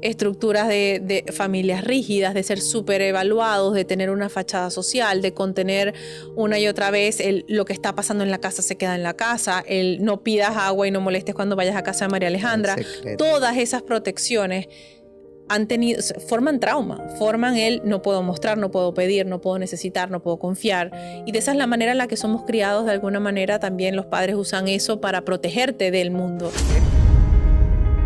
estructuras de familias rígidas, de ser súper evaluados, de tener una fachada social, de contener una y otra vez lo que está pasando en la casa se queda en la casa, el no pidas agua y no molestes cuando vayas a casa de María Alejandra. Todas esas protecciones forman trauma, forman el no puedo mostrar, no puedo pedir, no puedo necesitar, no puedo confiar. Y de esa es la manera en la que somos criados. De alguna manera también los padres usan eso para protegerte del mundo.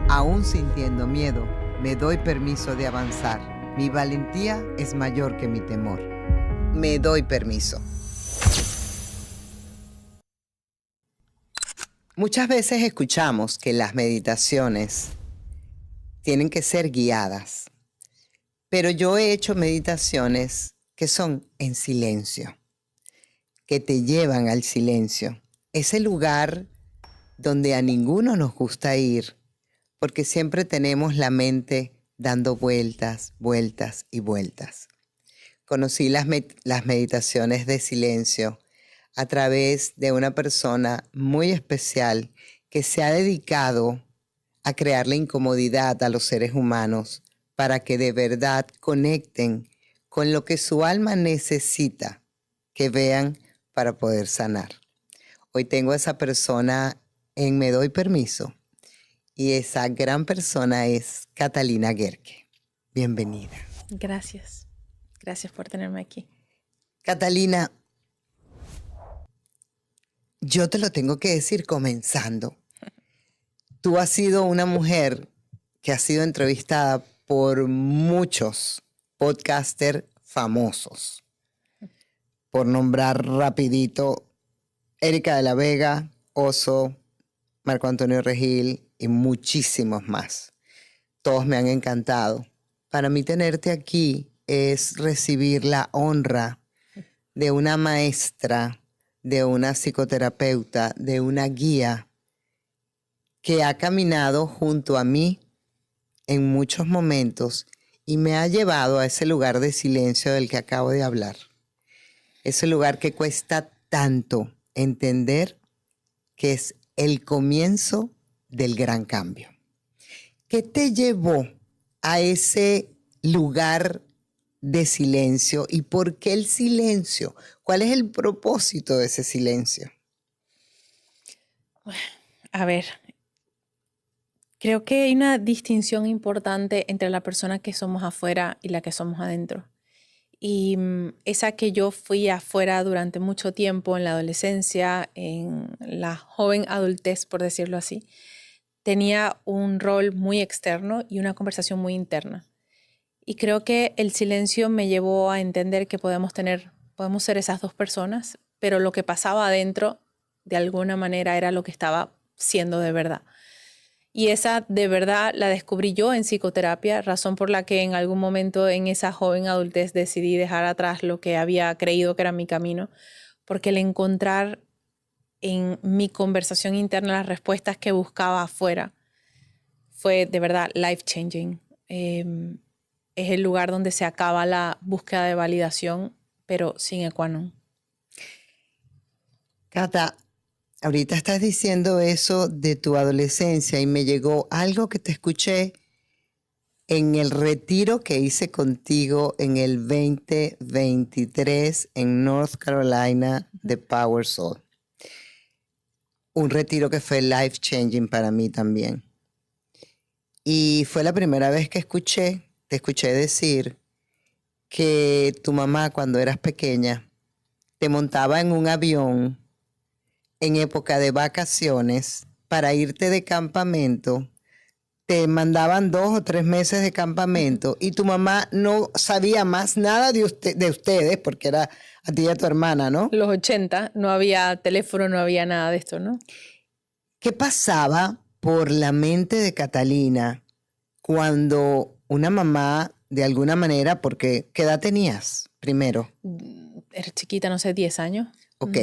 Aún sintiendo miedo, me doy permiso de avanzar. Mi valentía es mayor que mi temor. Me doy permiso. Muchas veces escuchamos que las meditaciones tienen que ser guiadas, pero yo he hecho meditaciones que son en silencio, que te llevan al silencio. Ese lugar donde a ninguno nos gusta ir, porque siempre tenemos la mente dando vueltas, vueltas y vueltas. Conocí las meditaciones de silencio a través de una persona muy especial que se ha dedicado a crearle incomodidad a los seres humanos para que de verdad conecten con lo que su alma necesita que vean para poder sanar. Hoy tengo a esa persona en Me Doy Permiso y esa gran persona es Catalina Guerque. Bienvenida. Gracias. Gracias por tenerme aquí. Catalina, yo te lo tengo que decir comenzando. Tú has sido una mujer que ha sido entrevistada por muchos podcasters famosos. Por nombrar rapidito, Erika de la Vega, Oso, Marco Antonio Regil y muchísimos más. Todos me han encantado. Para mí tenerte aquí es recibir la honra de una maestra, de una psicoterapeuta, de una guía que ha caminado junto a mí en muchos momentos y me ha llevado a ese lugar de silencio del que acabo de hablar. Ese lugar que cuesta tanto entender, que es el comienzo del gran cambio. ¿Qué te llevó a ese lugar de silencio y por qué el silencio? ¿Cuál es el propósito de ese silencio? A ver, creo que hay una distinción importante entre la persona que somos afuera y la que somos adentro. Y esa que yo fui afuera durante mucho tiempo, en la adolescencia, en la joven adultez, por decirlo así, tenía un rol muy externo y una conversación muy interna. Y creo que el silencio me llevó a entender que podemos ser esas dos personas, pero lo que pasaba adentro, de alguna manera, era lo que estaba siendo de verdad. Y esa de verdad la descubrí yo en psicoterapia, razón por la que en algún momento en esa joven adultez decidí dejar atrás lo que había creído que era mi camino, porque el encontrar en mi conversación interna las respuestas que buscaba afuera fue de verdad life changing. Es el lugar donde se acaba la búsqueda de validación, pero sin qua non. Cata, ahorita estás diciendo eso de tu adolescencia y me llegó algo que te escuché en el retiro que hice contigo en el 2023 en North Carolina de Power Soul. Un retiro que fue life changing para mí también. Y fue la primera vez que te escuché decir que tu mamá cuando eras pequeña te montaba en un avión en época de vacaciones para irte de campamento. Te mandaban 2 o 3 meses de campamento y tu mamá no sabía más nada de ustedes porque era a ti y a tu hermana, ¿no? Los 80, no había teléfono, no había nada de esto, ¿no? ¿Qué pasaba por la mente de Catalina cuando una mamá, de alguna manera, porque ¿qué edad tenías primero? Era chiquita, no sé, 10 años. Ok.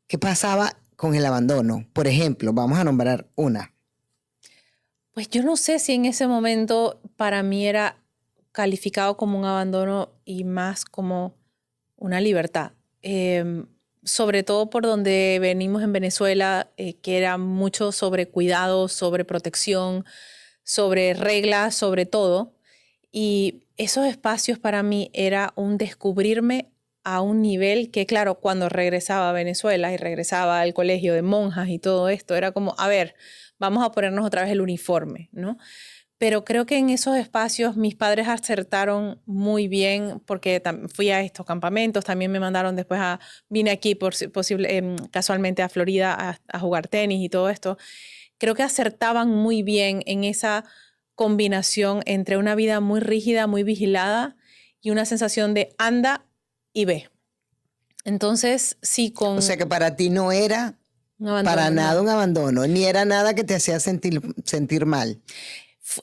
¿Qué pasaba con el abandono? Por ejemplo, vamos a nombrar una. Pues yo no sé si en ese momento para mí era calificado como un abandono y más como una libertad. Sobre todo por donde venimos en Venezuela, que era mucho sobre cuidado, sobre protección, sobre reglas, sobre todo. Y esos espacios para mí era un descubrirme a un nivel que, claro, cuando regresaba a Venezuela y regresaba al colegio de monjas y todo esto, era como, a ver, vamos a ponernos otra vez el uniforme, ¿no? Pero creo que en esos espacios mis padres acertaron muy bien porque fui a estos campamentos, también me mandaron después vine aquí casualmente a Florida a jugar tenis y todo esto. Creo que acertaban muy bien en esa combinación entre una vida muy rígida, muy vigilada y una sensación de anda y ve. Entonces, sí, O sea que para ti no era para nada un abandono, ni era nada que te hacía sentir mal.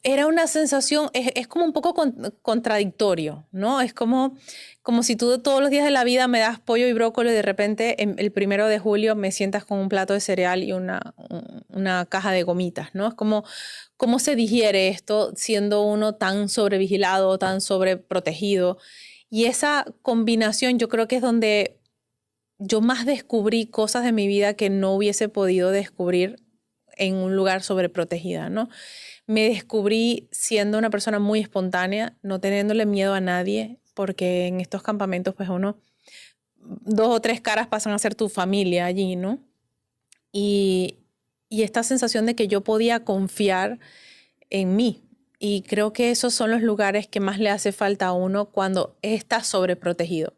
Era una sensación, es como un poco contradictorio, ¿no? Es como si tú todos los días de la vida me das pollo y brócoli y de repente el 1 de julio me sientas con un plato de cereal y una caja de gomitas, ¿no? Es como, ¿cómo se digiere esto siendo uno tan sobrevigilado, tan sobreprotegido? Y esa combinación yo creo que es donde yo más descubrí cosas de mi vida que no hubiese podido descubrir en un lugar sobreprotegida, ¿no? Me descubrí siendo una persona muy espontánea, no teniéndole miedo a nadie, porque en estos campamentos, pues 2 o 3 caras pasan a ser tu familia allí, ¿no? Y esta sensación de que yo podía confiar en mí. Y creo que esos son los lugares que más le hace falta a uno cuando está sobreprotegido.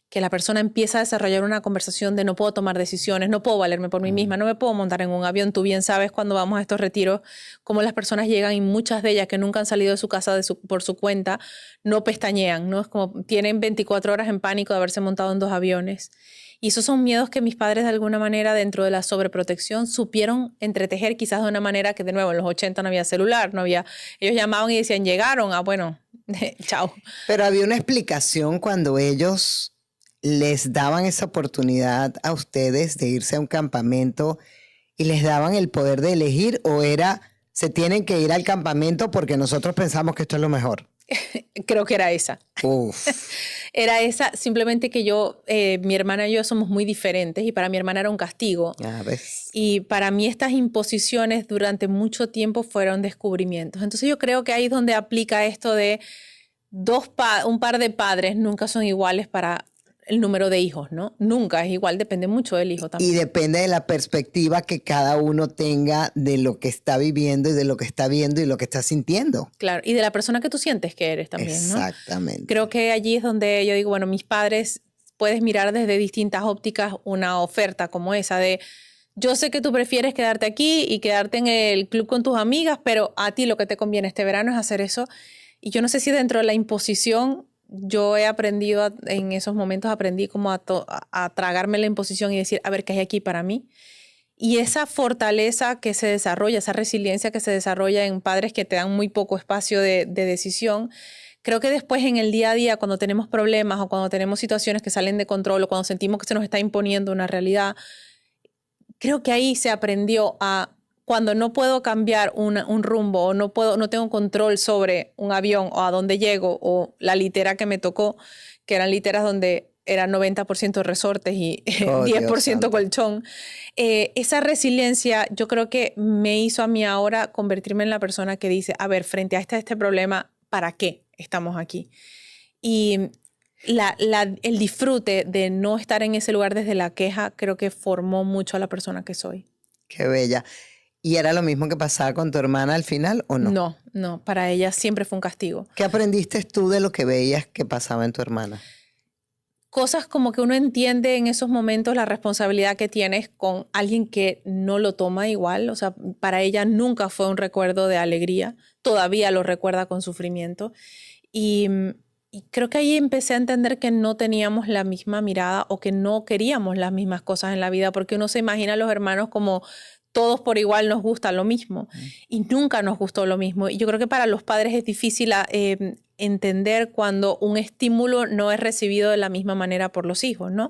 Que la persona empieza a desarrollar una conversación de no puedo tomar decisiones, no puedo valerme por mí misma, no me puedo montar en un avión. Tú bien sabes cuando vamos a estos retiros cómo las personas llegan y muchas de ellas que nunca han salido de su casa por su cuenta no pestañean, ¿no? Es como tienen 24 horas en pánico de haberse montado en 2 aviones. Y esos son miedos que mis padres de alguna manera dentro de la sobreprotección supieron entretejer quizás de una manera que de nuevo en los 80 no había celular, no había, ellos llamaban y decían llegaron, bueno, chao. Pero había una explicación cuando ellos les daban esa oportunidad a ustedes de irse a un campamento y les daban el poder de elegir, o era se tienen que ir al campamento porque nosotros pensamos que esto es lo mejor. Creo que era esa. Uf. Era esa, simplemente que mi hermana y yo somos muy diferentes y para mi hermana era un castigo. ¿Ves? Y para mí estas imposiciones durante mucho tiempo fueron descubrimientos. Entonces yo creo que ahí es donde aplica esto de un par de padres nunca son iguales para el número de hijos, ¿no? Nunca es igual, depende mucho del hijo también. Y depende de la perspectiva que cada uno tenga de lo que está viviendo y de lo que está viendo y lo que está sintiendo. Claro, y de la persona que tú sientes que eres también, ¿no? Exactamente. Creo que allí es donde yo digo, bueno, mis padres, puedes mirar desde distintas ópticas una oferta como esa de yo sé que tú prefieres quedarte aquí y quedarte en el club con tus amigas, pero a ti lo que te conviene este verano es hacer eso. Y yo no sé si dentro de la imposición yo he aprendido, en esos momentos aprendí como a tragarme la imposición y decir, a ver, ¿qué hay aquí para mí? Y esa fortaleza que se desarrolla, esa resiliencia que se desarrolla en padres que te dan muy poco espacio de decisión, creo que después en el día a día, cuando tenemos problemas o cuando tenemos situaciones que salen de control o cuando sentimos que se nos está imponiendo una realidad, creo que ahí se aprendió a cuando no puedo cambiar un rumbo o no tengo control sobre un avión o a dónde llego o la litera que me tocó, que eran literas donde era 90% resortes y 10% colchón. Esa resiliencia yo creo que me hizo a mí ahora convertirme en la persona que dice, a ver, frente a este problema, ¿para qué estamos aquí? Y el disfrute de no estar en ese lugar desde la queja creo que formó mucho a la persona que soy. Qué bella. ¿Y era lo mismo que pasaba con tu hermana al final o no? No, para ella siempre fue un castigo. ¿Qué aprendiste tú de lo que veías que pasaba en tu hermana? Cosas como que uno entiende en esos momentos la responsabilidad que tienes con alguien que no lo toma igual. O sea, para ella nunca fue un recuerdo de alegría, todavía lo recuerda con sufrimiento. Y creo que ahí empecé a entender que no teníamos la misma mirada o que no queríamos las mismas cosas en la vida, porque uno se imagina a los hermanos como todos por igual nos gusta lo mismo y nunca nos gustó lo mismo. Y yo creo que para los padres es difícil entender cuando un estímulo no es recibido de la misma manera por los hijos, ¿no?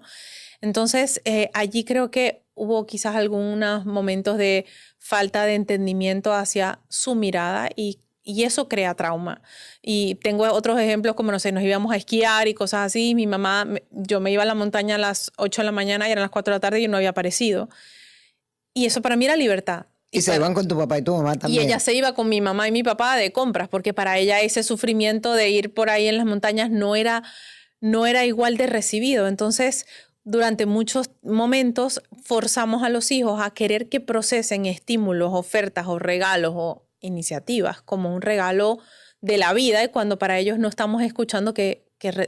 Entonces, allí creo que hubo quizás algunos momentos de falta de entendimiento hacia su mirada y eso crea trauma. Y tengo otros ejemplos como, no sé, nos íbamos a esquiar y cosas así. Mi mamá, yo me iba a la montaña a las 8 de la mañana y eran las 4 de la tarde y no había aparecido. Y eso para mí era libertad. Y se iban con tu papá y tu mamá también. Y ella se iba con mi mamá y mi papá de compras, porque para ella ese sufrimiento de ir por ahí en las montañas no era igual de recibido. Entonces, durante muchos momentos forzamos a los hijos a querer que procesen estímulos, ofertas o regalos o iniciativas como un regalo de la vida, y cuando para ellos no estamos escuchando que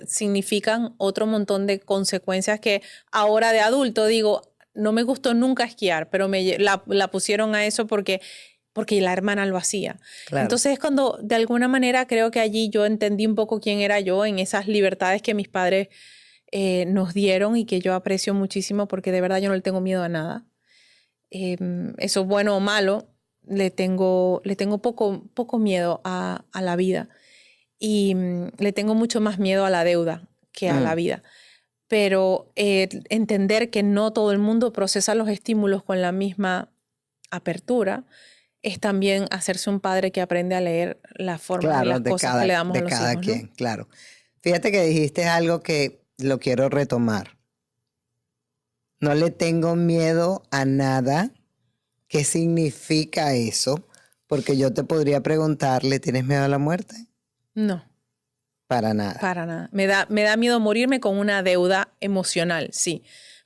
significan otro montón de consecuencias que ahora de adulto digo, no me gustó nunca esquiar, pero la pusieron a eso porque la hermana lo hacía. Claro. Entonces es cuando de alguna manera creo que allí yo entendí un poco quién era yo en esas libertades que mis padres nos dieron y que yo aprecio muchísimo, porque de verdad yo no le tengo miedo a nada. Eso bueno o malo, le tengo poco miedo a la vida, y le tengo mucho más miedo a la deuda que a la vida. Pero entender que no todo el mundo procesa los estímulos con la misma apertura es también hacerse un padre que aprende a leer la forma de las cosas que le damos a los hijos. De cada quien, ¿no? Claro. Fíjate que dijiste algo que lo quiero retomar. No le tengo miedo a nada. ¿Qué significa eso? Porque yo te podría preguntar, ¿le tienes miedo a la muerte? No. Para nada. Para nada. Me da miedo morirme con una deuda emocional, sí.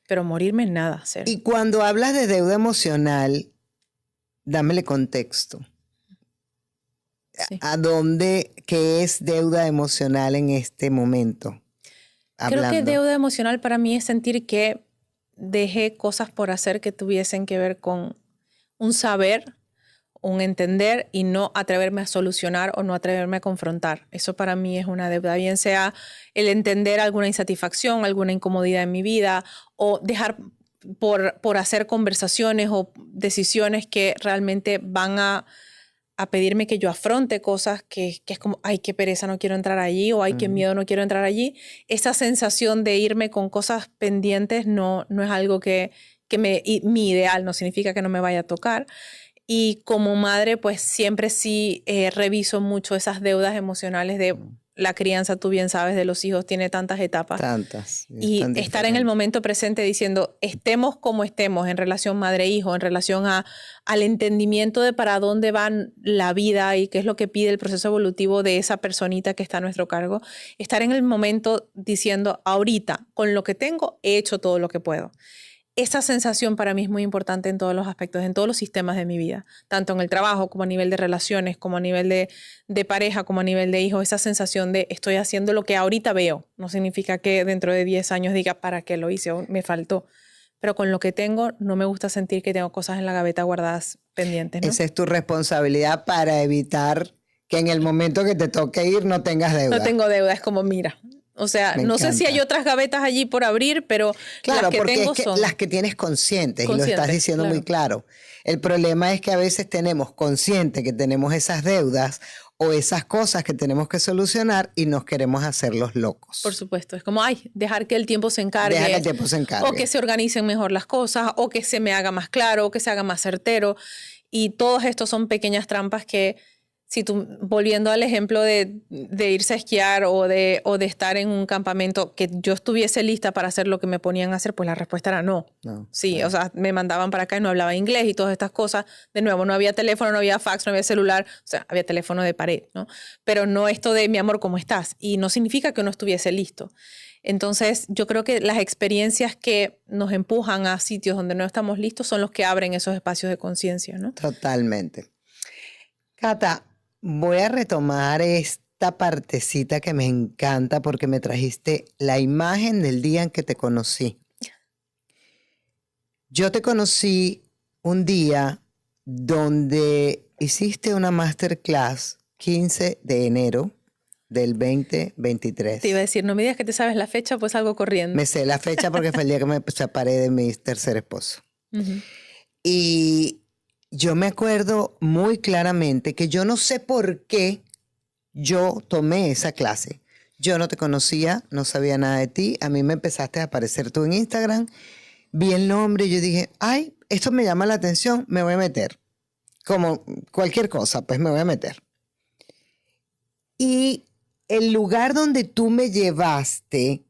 Pero morirme nada. Cero. Y cuando hablas de deuda emocional, dámele contexto. Sí. ¿A dónde, qué es deuda emocional en este momento? Hablando. Creo que deuda emocional para mí es sentir que dejé cosas por hacer que tuviesen que ver con un saber, un entender, y no atreverme a solucionar o no atreverme a confrontar. Eso para mí es una deuda, bien sea el entender alguna insatisfacción, alguna incomodidad en mi vida, o dejar por hacer conversaciones o decisiones que realmente van a pedirme que yo afronte cosas que es como, ay, qué pereza, no quiero entrar allí, o ay, qué miedo, no quiero entrar allí. Esa sensación de irme con cosas pendientes no es algo que mi ideal, no significa que no me vaya a tocar. Y como madre, pues siempre sí reviso mucho esas deudas emocionales de la crianza, tú bien sabes, de los hijos, tiene tantas etapas. Tantas. Y estar en el momento presente diciendo, estemos como estemos en relación madre-hijo, en relación al entendimiento de para dónde va la vida y qué es lo que pide el proceso evolutivo de esa personita que está a nuestro cargo. Estar en el momento diciendo, ahorita, con lo que tengo, he hecho todo lo que puedo. Esa sensación para mí es muy importante en todos los aspectos, en todos los sistemas de mi vida, tanto en el trabajo como a nivel de relaciones, como a nivel de pareja, como a nivel de hijos. Esa sensación de estoy haciendo lo que ahorita veo. No significa que dentro de 10 años diga para qué lo hice o me faltó. Pero con lo que tengo, no me gusta sentir que tengo cosas en la gaveta guardadas pendientes, ¿no? Esa es tu responsabilidad para evitar que en el momento que te toque ir no tengas deuda. No tengo deuda, es como mira. O sea, no sé si hay otras gavetas allí por abrir, pero claro, las que porque tengo es que son las que tienes conscientes, y lo estás diciendo muy claro. El problema es que a veces tenemos consciente que tenemos esas deudas o esas cosas que tenemos que solucionar y nos queremos hacer los locos. Por supuesto, es como, dejar que el tiempo se encargue. Deja que el tiempo se encargue. O que se organicen mejor las cosas, o que se me haga más claro, o que se haga más certero. Y todos estos son pequeñas trampas que, si tú, volviendo al ejemplo de irse a esquiar o de estar en un campamento, que yo estuviese lista para hacer lo que me ponían a hacer, pues la respuesta era no. Sí, claro. O sea, me mandaban para acá y no hablaba inglés y todas estas cosas. De nuevo, no había teléfono, no había fax, no había celular, o sea, había teléfono de pared, ¿no? Pero no esto de mi amor, ¿cómo estás? Y no significa que uno estuviese listo. Entonces, yo creo que las experiencias que nos empujan a sitios donde no estamos listos son los que abren esos espacios de conciencia, ¿no? Totalmente. Cata, voy a retomar esta partecita que me encanta porque me trajiste la imagen del día en que te conocí. Yo te conocí un día donde hiciste una masterclass 15 de enero del 2023. Te iba a decir, no me digas que te sabes la fecha, pues algo corriendo. Me sé la fecha porque fue el día que me separé de mi tercer esposo. Y yo me acuerdo muy claramente que yo no sé por qué yo tomé esa clase. Yo no te conocía, no sabía nada de ti. A mí me empezaste a aparecer tú en Instagram. Vi el nombre y yo dije, ay, esto me llama la atención, me voy a meter. Como cualquier cosa, pues me voy a meter. Y el lugar donde tú me llevaste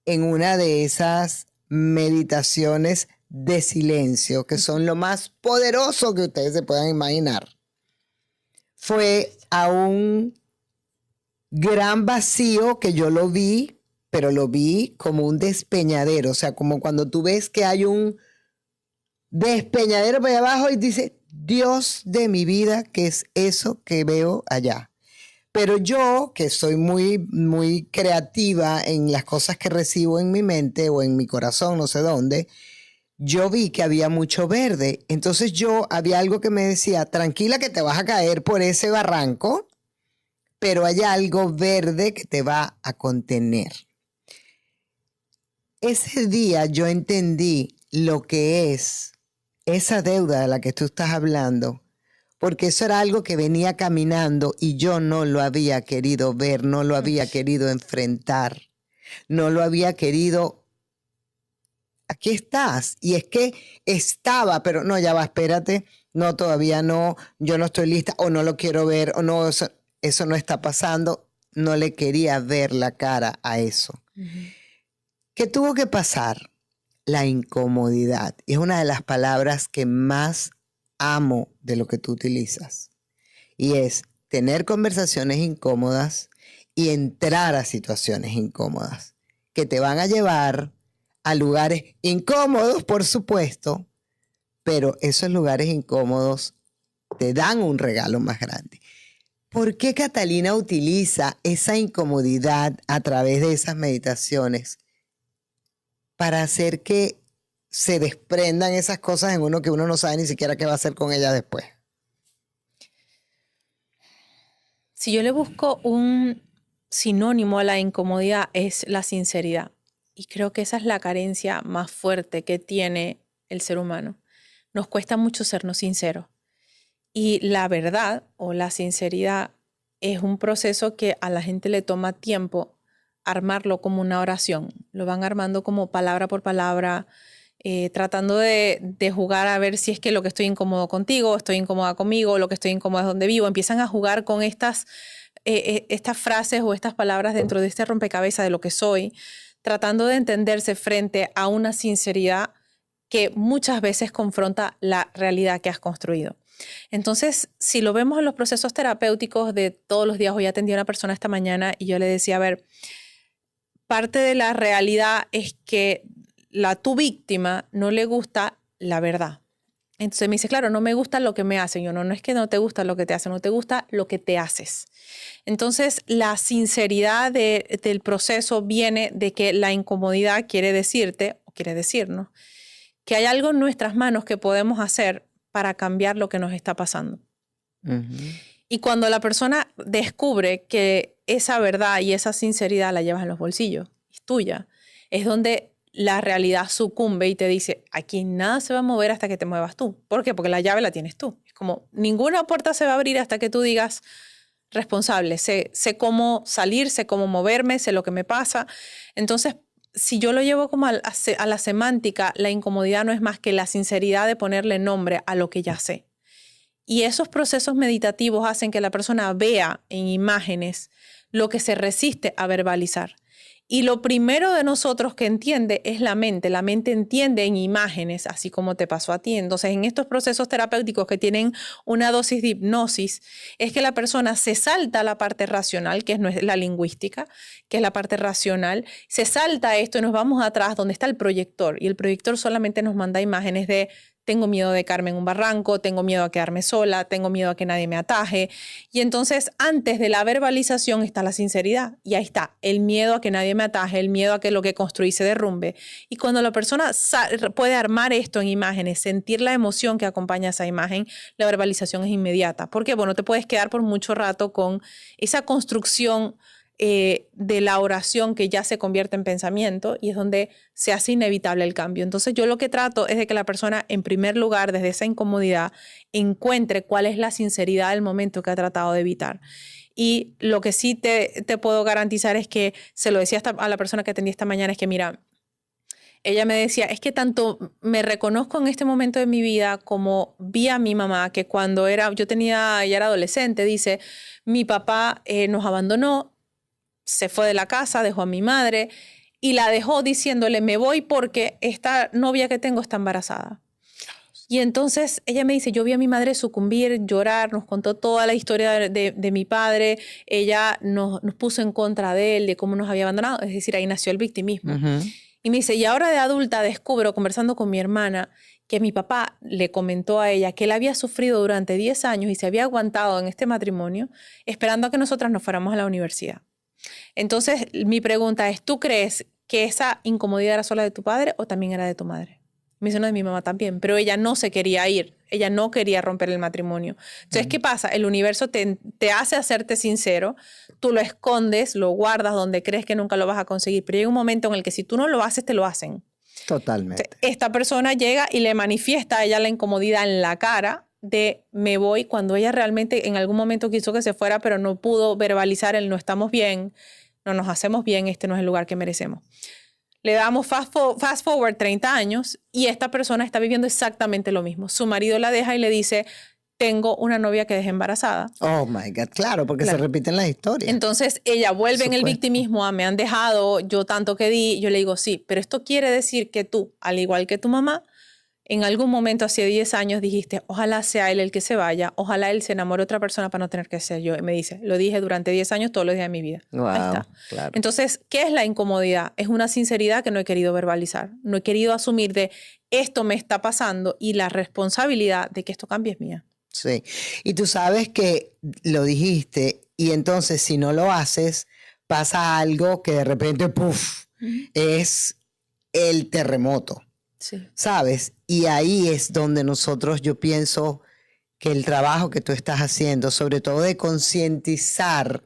en una de esas meditaciones de silencio, que son lo más poderoso que ustedes se puedan imaginar, fue a un gran vacío que yo lo vi, pero lo vi como un despeñadero, o sea, como cuando tú ves que hay un despeñadero para allá abajo y dices, Dios de mi vida, ¿qué es eso que veo allá? Pero yo, que soy muy creativa en las cosas que recibo en mi mente o en mi corazón, no sé dónde, yo vi que había mucho verde. Entonces había algo que me decía, tranquila que te vas a caer por ese barranco, pero hay algo verde que te va a contener. Ese día yo entendí lo que es esa deuda de la que tú estás hablando, porque eso era algo que venía caminando y yo no lo había querido ver, no lo había querido enfrentar, no lo había querido. Aquí estás. Y es que estaba, pero no, ya va, espérate, no, todavía no, yo no estoy lista, o no lo quiero ver, o no, eso no está pasando. No le quería ver la cara a eso. ¿Qué tuvo que pasar? La incomodidad. Es una de las palabras que más amo de lo que tú utilizas. Y es tener conversaciones incómodas y entrar a situaciones incómodas que te van a llevar a lugares incómodos, por supuesto, pero esos lugares incómodos te dan un regalo más grande. ¿Por qué Catalina utiliza esa incomodidad a través de esas meditaciones para hacer que se desprendan esas cosas en uno que uno no sabe ni siquiera qué va a hacer con ellas después? Si yo le busco un sinónimo a la incomodidad, es la sinceridad. Y creo que esa es la carencia más fuerte que tiene el ser humano. Nos cuesta mucho sernos sinceros. Y la verdad o la sinceridad es un proceso que a la gente le toma tiempo armarlo como una oración. Lo van armando como palabra por palabra, tratando de jugar a ver si es que lo que estoy incómodo contigo, estoy incómoda conmigo, lo que estoy incómoda es donde vivo. Empiezan a jugar con estas frases o estas palabras dentro de este rompecabezas de lo que soy, tratando de entenderse frente a una sinceridad que muchas veces confronta la realidad que has construido. Entonces, si lo vemos en los procesos terapéuticos de todos los días, hoy atendí a una persona esta mañana y yo le decía, a ver, parte de la realidad es que tu víctima no le gusta la verdad. Entonces me dice, claro, no me gusta lo que me hacen. Yo, no es que no te gusta lo que te hacen, no te gusta lo que te haces. Entonces, la sinceridad del proceso viene de que la incomodidad quiere decirte, o quiere decirnos, que hay algo en nuestras manos que podemos hacer para cambiar lo que nos está pasando. Y cuando la persona descubre que esa verdad y esa sinceridad la llevas en los bolsillos, es tuya, es donde la realidad sucumbe y te dice, aquí nada se va a mover hasta que te muevas tú. ¿Por qué? Porque la llave la tienes tú. Es como, ninguna puerta se va a abrir hasta que tú digas, responsable, sé cómo salir, sé cómo moverme, sé lo que me pasa. Entonces, si yo lo llevo como a la semántica, la incomodidad no es más que la sinceridad de ponerle nombre a lo que ya sé. Y esos procesos meditativos hacen que la persona vea en imágenes lo que se resiste a verbalizar. Y lo primero de nosotros que entiende es la mente. La mente entiende en imágenes, así como te pasó a ti. Entonces, en estos procesos terapéuticos que tienen una dosis de hipnosis, es que la persona se salta a la parte racional, que no es la lingüística, que es la parte racional, se salta esto y nos vamos atrás donde está el proyector. Y el proyector solamente nos manda imágenes de tengo miedo de caerme en un barranco, tengo miedo a quedarme sola, tengo miedo a que nadie me ataje. Y entonces, antes de la verbalización está la sinceridad. Y ahí está, el miedo a que nadie me ataje, el miedo a que lo que construí se derrumbe. Y cuando la persona puede armar esto en imágenes, sentir la emoción que acompaña a esa imagen, la verbalización es inmediata. Porque, bueno, te puedes quedar por mucho rato con esa construcción de la oración que ya se convierte en pensamiento y es donde se hace inevitable el cambio. Entonces yo lo que trato es de que la persona, en primer lugar, desde esa incomodidad, encuentre cuál es la sinceridad del momento que ha tratado de evitar. Y lo que sí te puedo garantizar es que, se lo decía a la persona que atendí esta mañana, es que mira, ella me decía, es que tanto me reconozco en este momento de mi vida como vi a mi mamá, que cuando ella era adolescente, dice, mi papá nos abandonó, se fue de la casa, dejó a mi madre y la dejó diciéndole, me voy porque esta novia que tengo está embarazada. Y entonces ella me dice, yo vi a mi madre sucumbir, llorar, nos contó toda la historia de mi padre, ella nos puso en contra de él, de cómo nos había abandonado, es decir, ahí nació el victimismo. Y me dice, y ahora de adulta descubro, conversando con mi hermana, que mi papá le comentó a ella que él había sufrido durante 10 años y se había aguantado en este matrimonio esperando a que nosotras nos fuéramos a la universidad. Entonces, mi pregunta es, ¿tú crees que esa incomodidad era solo de tu padre o también era de tu madre? Me dice, no, de mi mamá también, pero ella no se quería ir, ella no quería romper el matrimonio. Entonces, ¿qué pasa? El universo te hace hacerte sincero, tú lo escondes, lo guardas donde crees que nunca lo vas a conseguir, pero llega un momento en el que si tú no lo haces, te lo hacen. Totalmente. Entonces, esta persona llega y le manifiesta a ella la incomodidad en la cara de me voy, cuando ella realmente en algún momento quiso que se fuera, pero no pudo verbalizar el no estamos bien, no nos hacemos bien, este no es el lugar que merecemos. Le damos fast forward 30 años y esta persona está viviendo exactamente lo mismo. Su marido la deja y le dice, tengo una novia que dejé embarazada. Oh, my God. Claro, porque se repiten las historias. Entonces, ella vuelve en el victimismo, me han dejado, yo tanto que di. Yo le digo, sí, pero esto quiere decir que tú, al igual que tu mamá, en algún momento hace 10 años dijiste, ojalá sea él el que se vaya, ojalá él se enamore de otra persona para no tener que ser yo. Y me dice, lo dije durante 10 años todos los días de mi vida. Wow, ahí está. Claro. Entonces, ¿qué es la incomodidad? Es una sinceridad que no he querido verbalizar. No he querido asumir de esto me está pasando y la responsabilidad de que esto cambie es mía. Sí. Y tú sabes que lo dijiste y entonces si no lo haces, pasa algo que de repente, ¡puf!, es el terremoto. Sí. ¿Sabes? Y ahí es donde nosotros, yo pienso que el trabajo que tú estás haciendo, sobre todo de concientizar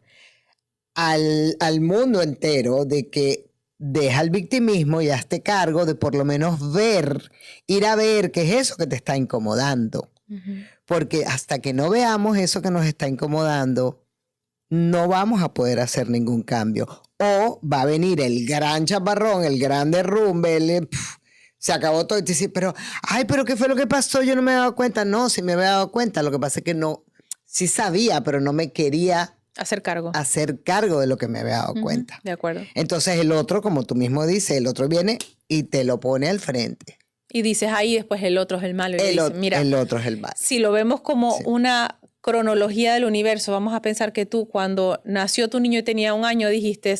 al mundo entero de que deja el victimismo y hazte cargo de por lo menos ver, ir a ver qué es eso que te está incomodando. Porque hasta que no veamos eso que nos está incomodando, no vamos a poder hacer ningún cambio. O va a venir el gran chaparrón, el gran derrumbe, se acabó todo y te dice, pero ¿qué fue lo que pasó? Yo no me he dado cuenta. No, sí me había dado cuenta. Lo que pasa es que no, sí sabía, pero no me quería hacer cargo de lo que me había dado cuenta. De acuerdo. Entonces el otro, como tú mismo dices, el otro viene y te lo pone al frente. Y dices ahí después el otro es el malo. Y dices, mira, el otro es el malo. Si lo vemos como una cronología del universo, vamos a pensar que tú cuando nació tu niño y tenía 1 año dijiste,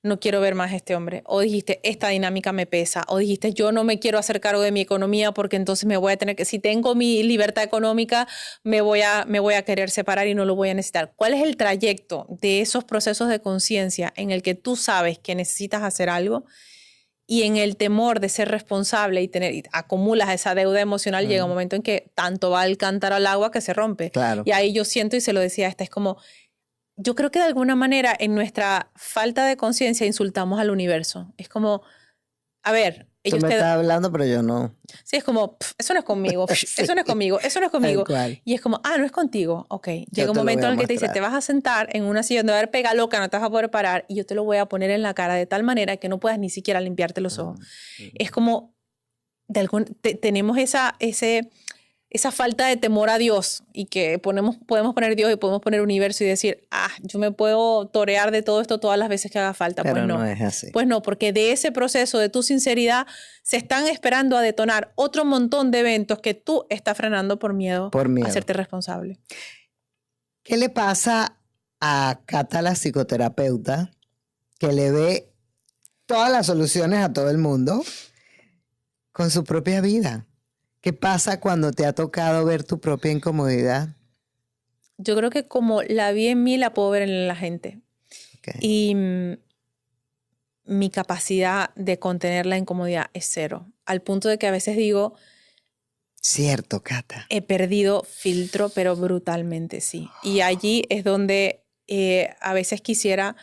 no quiero ver más a este hombre. O dijiste, esta dinámica me pesa. O dijiste, yo no me quiero hacer cargo de mi economía porque entonces me voy a tener que, si tengo mi libertad económica, me voy a querer separar y no lo voy a necesitar. ¿Cuál es el trayecto de esos procesos de conciencia en el que tú sabes que necesitas hacer algo y en el temor de ser responsable y acumulas esa deuda emocional, llega un momento en que tanto va el cántaro al agua que se rompe? Claro. Y ahí yo siento, y se lo decía, es como, yo creo que de alguna manera en nuestra falta de conciencia insultamos al universo. Es como, a ver, ellos tú me estás hablando, pero yo no. Sí, es como, eso no es conmigo, eso no es conmigo, eso no es conmigo. Y es como, no es contigo. Ok, llega un momento en el que te dice, te vas a sentar en una silla donde va a haber pega loca, no te vas a poder parar y yo te lo voy a poner en la cara de tal manera que no puedas ni siquiera limpiarte los ojos. Es como, tenemos esa falta de temor a Dios y que podemos poner Dios y podemos poner universo y decir, yo me puedo torear de todo esto todas las veces que haga falta. Pero pues no es así. Pues no, porque de ese proceso de tu sinceridad se están esperando a detonar otro montón de eventos que tú estás frenando por miedo a hacerte responsable. ¿Qué le pasa a Cata, la psicoterapeuta, que le ve todas las soluciones a todo el mundo con su propia vida? ¿Qué pasa cuando te ha tocado ver tu propia incomodidad? Yo creo que como la vi en mí, la puedo ver en la gente. Okay. Y mi capacidad de contener la incomodidad es 0. Al punto de que a veces digo... Cierto, Cata. He perdido filtro, pero brutalmente, sí. Y allí es donde a veces quisiera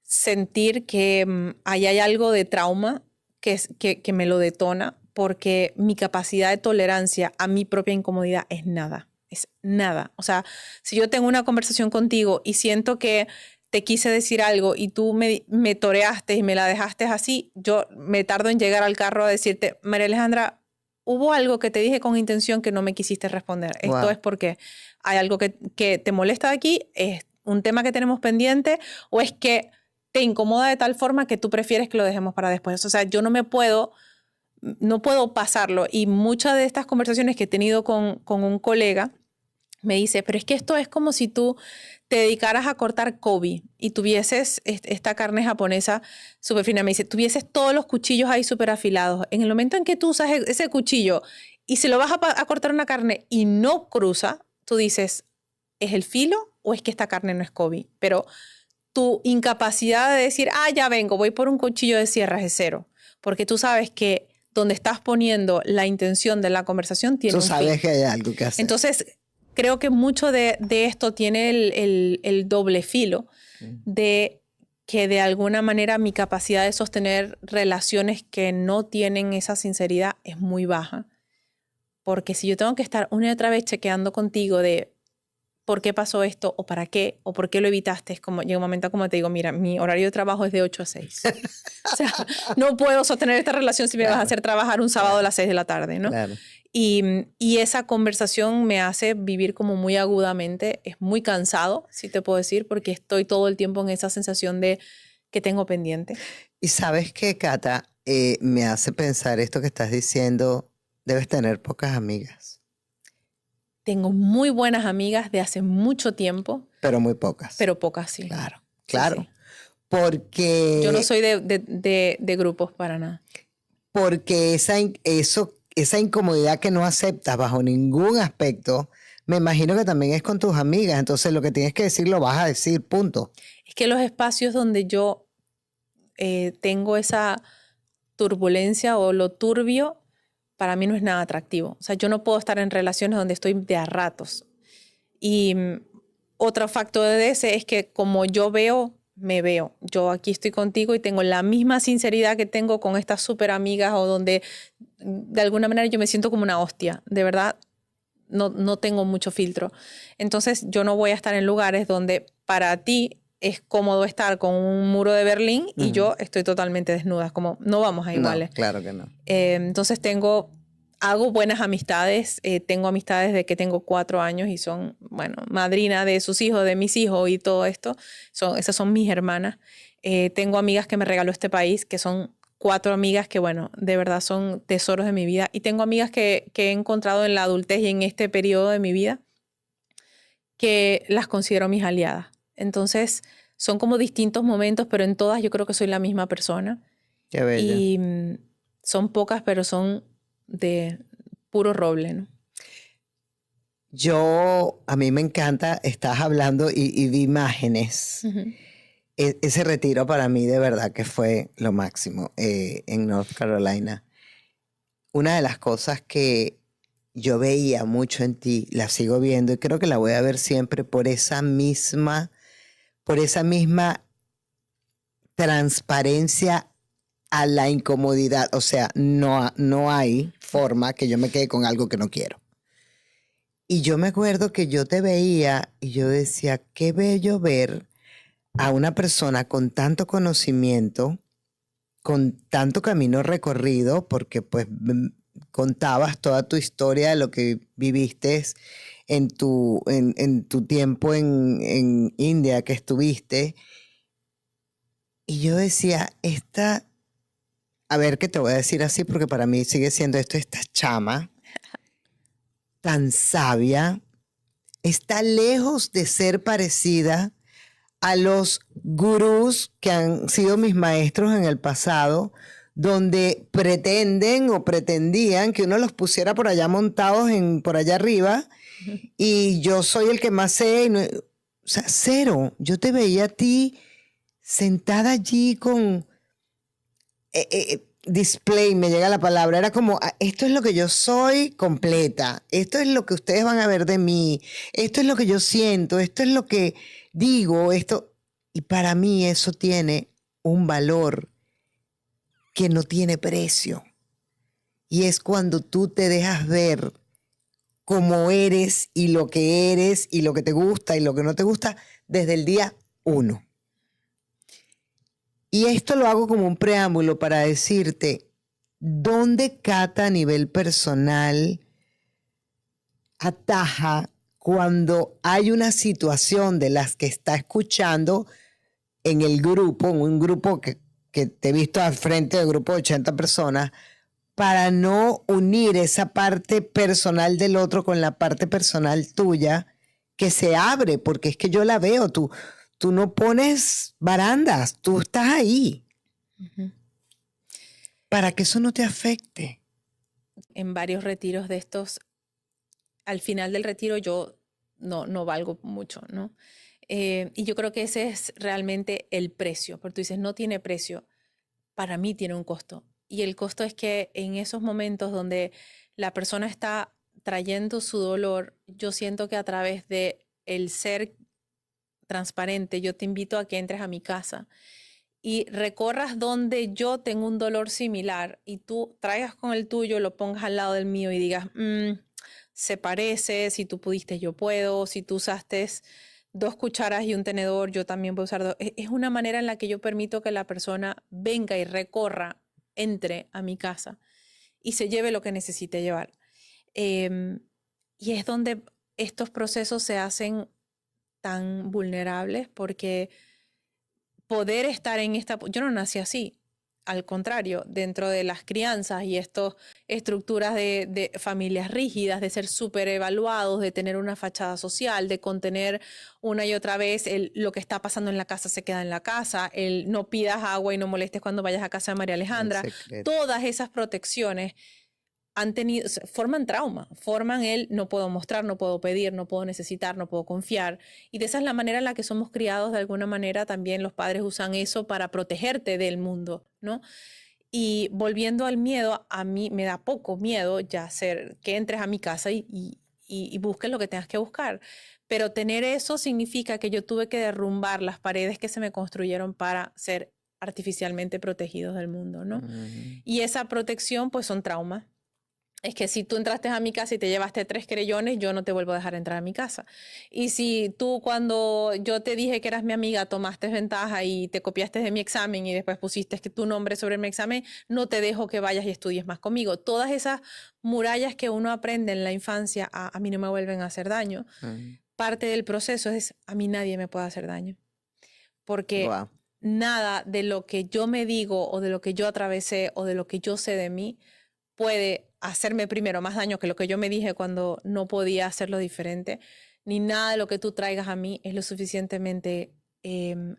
sentir que ahí hay algo de trauma que me lo detona, porque mi capacidad de tolerancia a mi propia incomodidad es nada. O sea, si yo tengo una conversación contigo y siento que te quise decir algo y tú me toreaste y me la dejaste así, yo me tardo en llegar al carro a decirte, María Alejandra, hubo algo que te dije con intención que no me quisiste responder. Wow. Esto es porque hay algo que te molesta de aquí, es un tema que tenemos pendiente, o es que te incomoda de tal forma que tú prefieres que lo dejemos para después. O sea, yo no puedo pasarlo. Y muchas de estas conversaciones que he tenido con un colega me dice, pero es que esto es como si tú te dedicaras a cortar Kobe y tuvieses esta carne japonesa súper fina. Me dice, tuvieses todos los cuchillos ahí súper afilados. En el momento en que tú usas ese cuchillo y se lo vas a cortar una carne y no cruza, tú dices, ¿es el filo o es que esta carne no es Kobe? Pero tu incapacidad de decir, ya vengo, voy por un cuchillo de sierra es cero. Porque tú sabes que donde estás poniendo la intención de la conversación tiene un fin. Tú sabes que hay algo que hacer. Entonces, creo que mucho de esto tiene el doble filo de que de alguna manera mi capacidad de sostener relaciones que no tienen esa sinceridad es muy baja. Porque si yo tengo que estar una y otra vez chequeando contigo de por qué pasó esto o para qué o por qué lo evitaste, es como llega un momento como te digo, mira, mi horario de trabajo es de 8 a 6. O sea, no puedo sostener esta relación si me vas a hacer trabajar un sábado a las 6 de la tarde, ¿no? Claro. Y esa conversación me hace vivir como muy agudamente. Es muy cansado, si te puedo decir, porque estoy todo el tiempo en esa sensación de que tengo pendiente. Y sabes qué, Cata, me hace pensar esto que estás diciendo, debes tener pocas amigas. Tengo muy buenas amigas de hace mucho tiempo. Pero muy pocas. Pero pocas, sí. Claro, claro. Sí, sí. Porque... Yo no soy de grupos para nada. Porque esa incomodidad que no aceptas bajo ningún aspecto, me imagino que también es con tus amigas. Entonces lo que tienes que decir lo vas a decir, punto. Es que los espacios donde yo tengo esa turbulencia o lo turbio, para mí no es nada atractivo. O sea, yo no puedo estar en relaciones donde estoy de a ratos. Y otro factor de ese es que como yo veo, me veo. Yo aquí estoy contigo y tengo la misma sinceridad que tengo con estas súper amigas o donde de alguna manera yo me siento como una hostia. De verdad, no tengo mucho filtro. Entonces yo no voy a estar en lugares donde para ti es cómodo estar con un muro de Berlín y yo estoy totalmente desnuda. Es como, no vamos a iguales. No, claro que no. Entonces hago buenas amistades. Tengo amistades de que tengo 4 años y son, bueno, madrina de sus hijos, de mis hijos y todo esto. Esas son mis hermanas. Tengo amigas que me regaló este país, que son 4 amigas que, bueno, de verdad son tesoros de mi vida. Y tengo amigas que he encontrado en la adultez y en este periodo de mi vida que las considero mis aliadas. Entonces, son como distintos momentos, pero en todas yo creo que soy la misma persona. Qué bella. Y son pocas, pero son de puro roble, ¿no? A mí me encanta, estás hablando y vi imágenes. Ese retiro para mí de verdad que fue lo máximo en North Carolina. Una de las cosas que yo veía mucho en ti, la sigo viendo y creo que la voy a ver siempre por esa misma transparencia a la incomodidad. O sea, no hay forma que yo me quede con algo que no quiero. Y yo me acuerdo que yo te veía y yo decía, qué bello ver a una persona con tanto conocimiento, con tanto camino recorrido, porque pues contabas toda tu historia de lo que viviste en tu tiempo en India que estuviste. Y yo decía, a ver, que te voy a decir así porque para mí sigue siendo esta chama tan sabia, está lejos de ser parecida a los gurús que han sido mis maestros en el pasado, donde pretenden o pretendían que uno los pusiera por allá montados por allá arriba y yo soy el que más sé. O sea, cero. Yo te veía a ti sentada allí con display, me llega la palabra, era como, esto es lo que yo soy completa, esto es lo que ustedes van a ver de mí, esto es lo que yo siento, esto es lo que digo, esto, y para mí eso tiene un valor que no tiene precio, y es cuando tú te dejas ver cómo eres y lo que te gusta y lo que no te gusta desde el día 1. Y esto lo hago como un preámbulo para decirte dónde Cata a nivel personal ataja cuando hay una situación de las que está escuchando en el grupo, en un grupo que te he visto al frente del grupo de 80 personas, para no unir esa parte personal del otro con la parte personal tuya, que se abre, porque es que yo la veo, tú no pones barandas, tú estás ahí, Ujú. para que eso no te afecte. En varios retiros de estos, al final del retiro yo no valgo mucho, ¿no? Y yo creo que ese es realmente el precio, porque tú dices, no tiene precio, para mí tiene un costo. Y el costo es que en esos momentos donde la persona está trayendo su dolor, yo siento que a través de el ser transparente, yo te invito a que entres a mi casa y recorras donde yo tengo un dolor similar y tú traigas con el tuyo, lo pongas al lado del mío y digas, se parece, si tú pudiste, yo puedo, si tú usaste 2 cucharas y un tenedor, yo también puedo usar 2. Es una manera en la que yo permito que la persona venga y recorra, entre a mi casa y se lleve lo que necesite llevar. Em, y es donde estos procesos se hacen tan vulnerables porque poder estar en esta... Yo no nací así, al contrario, dentro de las crianzas y estas estructuras de familias rígidas, de ser súper evaluados, de tener una fachada social, de contener una y otra vez lo que está pasando en la casa se queda en la casa, el no pidas agua y no molestes cuando vayas a casa de María Alejandra, todas esas protecciones forman trauma, forman el no puedo mostrar, no puedo pedir, no puedo necesitar, no puedo confiar. Y de esa es la manera en la que somos criados, de alguna manera también los padres usan eso para protegerte del mundo, ¿no? Y volviendo al miedo, a mí me da poco miedo ya ser que entres a mi casa y busques lo que tengas que buscar. Pero tener eso significa que yo tuve que derrumbar las paredes que se me construyeron para ser artificialmente protegidos del mundo, ¿no? Y esa protección pues son traumas. Es que si tú entraste a mi casa y te llevaste 3 creyones, yo no te vuelvo a dejar entrar a mi casa. Y si tú cuando yo te dije que eras mi amiga, tomaste ventaja y te copiaste de mi examen y después pusiste tu nombre sobre mi examen, no te dejo que vayas y estudies más conmigo. Todas esas murallas que uno aprende en la infancia, a mí no me vuelven a hacer daño. Parte del proceso es, a mí nadie me puede hacer daño. Porque nada de lo que yo me digo o de lo que yo atravesé o de lo que yo sé de mí puede hacerme primero más daño que lo que yo me dije cuando no podía hacerlo diferente, ni nada de lo que tú traigas a mí es lo suficientemente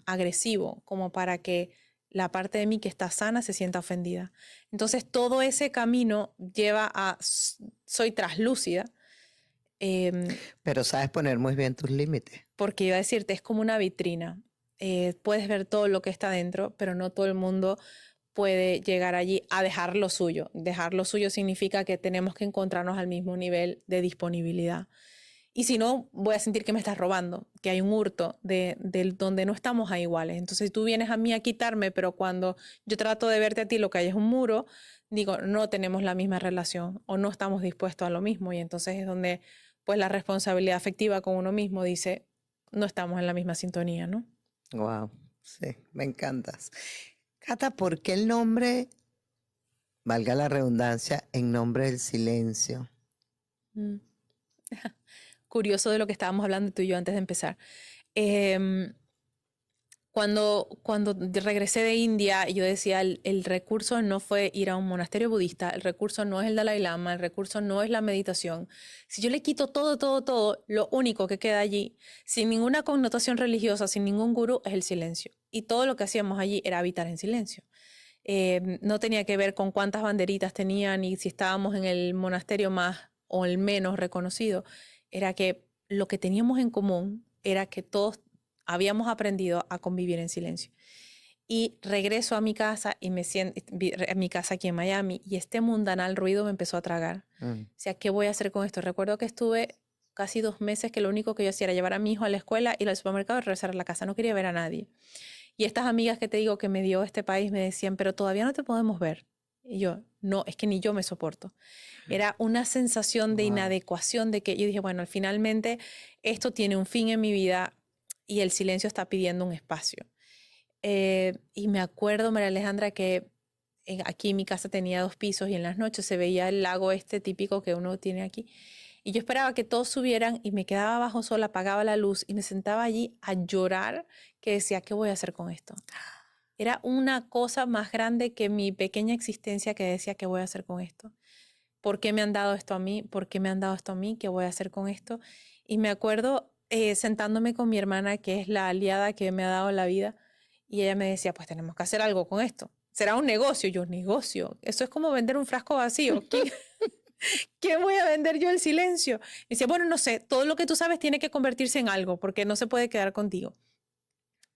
agresivo como para que la parte de mí que está sana se sienta ofendida. Entonces todo ese camino lleva a soy traslúcida. Pero sabes poner muy bien tus límites. Porque iba a decirte, es como una vitrina. Puedes ver todo lo que está dentro, pero no todo el mundo puede llegar allí a dejar lo suyo. Dejar lo suyo significa que tenemos que encontrarnos al mismo nivel de disponibilidad. Y si no, voy a sentir que me estás robando, que hay un hurto de donde no estamos a iguales. Entonces tú vienes a mí a quitarme, pero cuando yo trato de verte a ti, lo que hay es un muro, digo, no tenemos la misma relación o no estamos dispuestos a lo mismo. Y entonces es donde pues la responsabilidad afectiva con uno mismo dice, no estamos en la misma sintonía, ¿no? Wow, sí, me encantas. Cata, ¿por qué el nombre, valga la redundancia, en nombre del silencio? Curioso de lo que estábamos hablando tú y yo antes de empezar. Cuando regresé de India, yo decía, el recurso no fue ir a un monasterio budista, el recurso no es el Dalai Lama, el recurso no es la meditación. Si yo le quito todo, lo único que queda allí, sin ninguna connotación religiosa, sin ningún gurú, es el silencio. Y todo lo que hacíamos allí era habitar en silencio. No tenía que ver con cuántas banderitas tenían y si estábamos en el monasterio más o el menos reconocido. Era que lo que teníamos en común era que todos habíamos aprendido a convivir en silencio. Y regreso a mi casa y me siento en mi casa aquí en Miami y este mundanal ruido me empezó a tragar. O sea, ¿qué voy a hacer con esto? Recuerdo que estuve casi 2 meses que lo único que yo hacía era llevar a mi hijo a la escuela, ir al supermercado y regresar a la casa. No quería ver a nadie. Y estas amigas que te digo que me dio este país me decían, pero todavía no te podemos ver. Y yo, no, es que ni yo me soporto. Era una sensación de inadecuación, de que yo dije, bueno, finalmente esto tiene un fin en mi vida y el silencio está pidiendo un espacio. Y me acuerdo, María Alejandra, que aquí mi casa tenía 2 pisos y en las noches se veía el lago este típico que uno tiene aquí. Y yo esperaba que todos subieran y me quedaba abajo sola, apagaba la luz y me sentaba allí a llorar, que decía, ¿qué voy a hacer con esto? Era una cosa más grande que mi pequeña existencia, que decía, ¿qué voy a hacer con esto? ¿Por qué me han dado esto a mí? ¿Por qué me han dado esto a mí? ¿Qué voy a hacer con esto? Y me acuerdo sentándome con mi hermana, que es la aliada que me ha dado la vida, y ella me decía, pues tenemos que hacer algo con esto. ¿Será un negocio? Yo, negocio. Eso es como vender un frasco vacío. ¿Qué voy a vender yo? El silencio. Y decía, bueno, no sé, todo lo que tú sabes tiene que convertirse en algo, porque no se puede quedar contigo.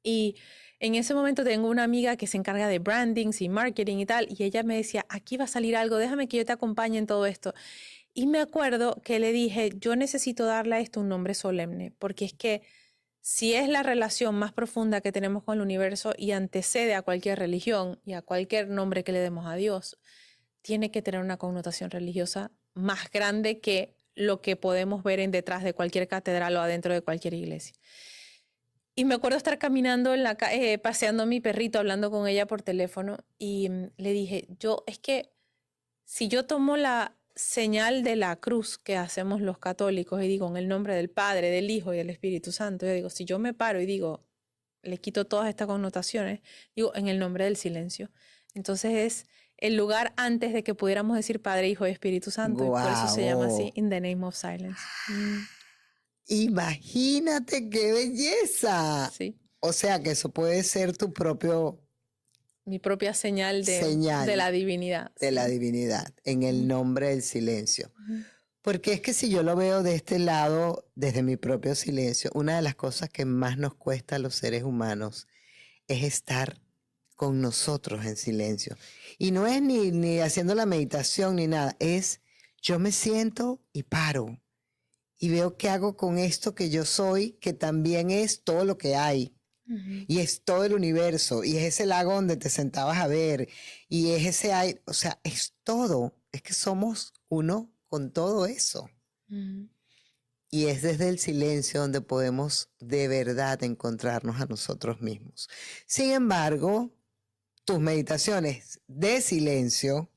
Y en ese momento tengo una amiga que se encarga de brandings y marketing y tal, y ella me decía, aquí va a salir algo, déjame que yo te acompañe en todo esto. Y me acuerdo que le dije, yo necesito darle a esto un nombre solemne, porque es que si es la relación más profunda que tenemos con el universo y antecede a cualquier religión y a cualquier nombre que le demos a Dios, tiene que tener una connotación religiosa más grande que lo que podemos ver en detrás de cualquier catedral o adentro de cualquier iglesia. Y me acuerdo estar caminando paseando a mi perrito, hablando con ella por teléfono, y le dije, es que si yo tomo la señal de la cruz que hacemos los católicos y digo en el nombre del Padre, del Hijo y del Espíritu Santo, yo digo, si yo me paro y digo, le quito todas estas connotaciones, digo, en el nombre del silencio. Entonces es el lugar antes de que pudiéramos decir Padre, Hijo y Espíritu Santo, y por eso se llama así, In the Name of Silence. Imagínate qué belleza. Sí. O sea que eso puede ser tu propio mi propia señal de la divinidad. De sí. la divinidad, en el nombre del silencio. Porque es que si yo lo veo de este lado, desde mi propio silencio, una de las cosas que más nos cuesta a los seres humanos es estar con nosotros en silencio. Y no es ni haciendo la meditación ni nada, es yo me siento y paro. Y veo qué hago con esto que yo soy, que también es todo lo que hay. Y es todo el universo, y es ese lago donde te sentabas a ver, y es ese aire, o sea, es todo. Es que somos uno con todo eso. Y es desde el silencio donde podemos de verdad encontrarnos a nosotros mismos. Sin embargo, tus meditaciones de silencio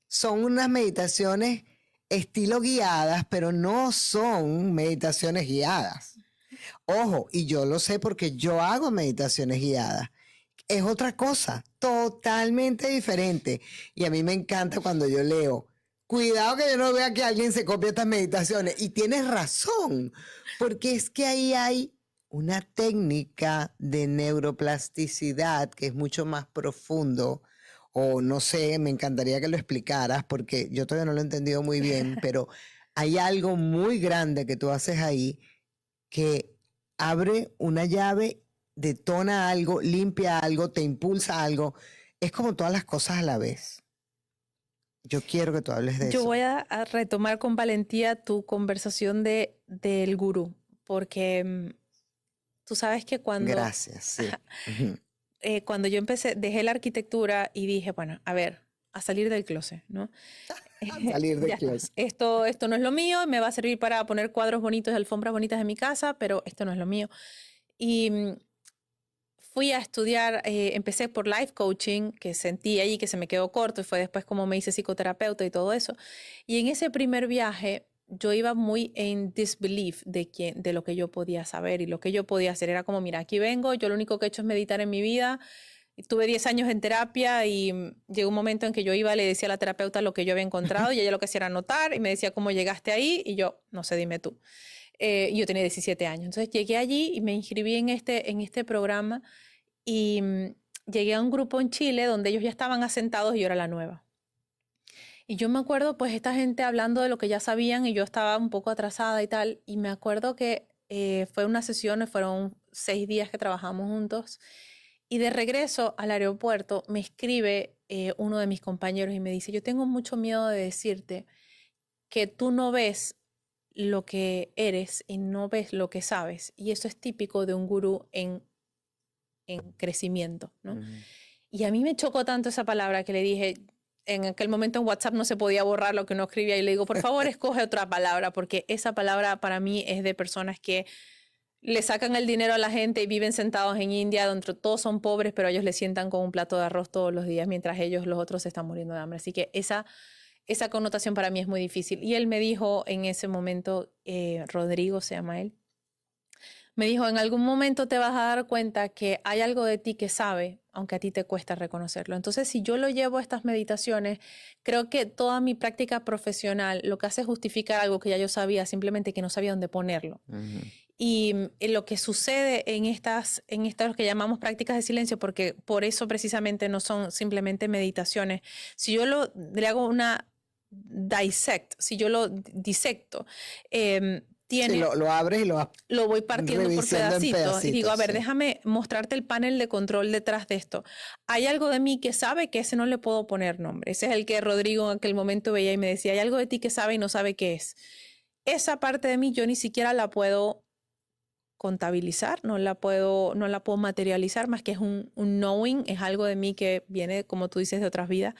son unas meditaciones estilo guiadas, pero no son meditaciones guiadas. Ojo, y yo lo sé porque yo hago meditaciones guiadas. Es otra cosa, totalmente diferente. Y a mí me encanta cuando yo leo, cuidado que yo no vea que alguien se copie estas meditaciones. Y tienes razón, porque es que ahí hay una técnica de neuroplasticidad que es mucho más profundo. O no sé, me encantaría que lo explicaras porque yo todavía no lo he entendido muy bien, pero hay algo muy grande que tú haces ahí que abre una llave, detona algo, limpia algo, te impulsa algo. Es como todas las cosas a la vez. Yo quiero que tú hables de eso. Yo voy a retomar con valentía tu conversación del gurú, porque tú sabes que cuando... Gracias, sí. Cuando yo dejé la arquitectura y dije, bueno, a ver, a salir del closet, ¿no? Salir del closet. Esto no es lo mío, me va a servir para poner cuadros bonitos, alfombras bonitas en mi casa, pero esto no es lo mío. Y fui a estudiar, empecé por life coaching, que sentí ahí que se me quedó corto, y fue después como me hice psicoterapeuta y todo eso. Y en ese primer viaje yo iba muy en disbelief de lo que yo podía saber y lo que yo podía hacer. Era como, mira, aquí vengo, yo lo único que he hecho es meditar en mi vida. Tuve 10 años en terapia y llegó un momento en que yo iba, le decía a la terapeuta lo que yo había encontrado y ella lo que hacía era anotar y me decía cómo llegaste ahí y yo, no sé, dime tú. Yo tenía 17 años. Entonces llegué allí y me inscribí en este programa y llegué a un grupo en Chile donde ellos ya estaban asentados y yo era la nueva. Y yo me acuerdo, pues, esta gente hablando de lo que ya sabían y yo estaba un poco atrasada y tal. Y me acuerdo que fue una sesión, fueron 6 días que trabajamos juntos. Y de regreso al aeropuerto me escribe uno de mis compañeros y me dice, yo tengo mucho miedo de decirte que tú no ves lo que eres y no ves lo que sabes. Y eso es típico de un gurú en crecimiento, ¿no? Y a mí me chocó tanto esa palabra que le dije... En aquel momento en WhatsApp no se podía borrar lo que uno escribía y le digo, por favor, escoge otra palabra, porque esa palabra para mí es de personas que le sacan el dinero a la gente y viven sentados en India, donde todos son pobres, pero ellos le sientan con un plato de arroz todos los días, mientras ellos, los otros, se están muriendo de hambre. Así que esa esa connotación para mí es muy difícil. Y él me dijo en ese momento, Rodrigo se llama él, me dijo, en algún momento te vas a dar cuenta que hay algo de ti que sabe, aunque a ti te cuesta reconocerlo. Entonces, si yo lo llevo a estas meditaciones, creo que toda mi práctica profesional lo que hace es justificar algo que ya yo sabía, simplemente que no sabía dónde ponerlo. Y lo que sucede en estas lo que llamamos prácticas de silencio, porque por eso precisamente no son simplemente meditaciones. Si yo le hago una dissect, si yo lo disecto, Sí, lo abres y lo voy partiendo por pedacitos y digo, a ver, sí. déjame mostrarte el panel de control detrás de esto. Hay algo de mí que sabe que ese no le puedo poner nombre. Ese es el que Rodrigo en aquel momento veía y me decía, hay algo de ti que sabe y no sabe qué es. Esa parte de mí yo ni siquiera la puedo contabilizar, no la puedo materializar, más que es un knowing, es algo de mí que viene, como tú dices, de otras vidas.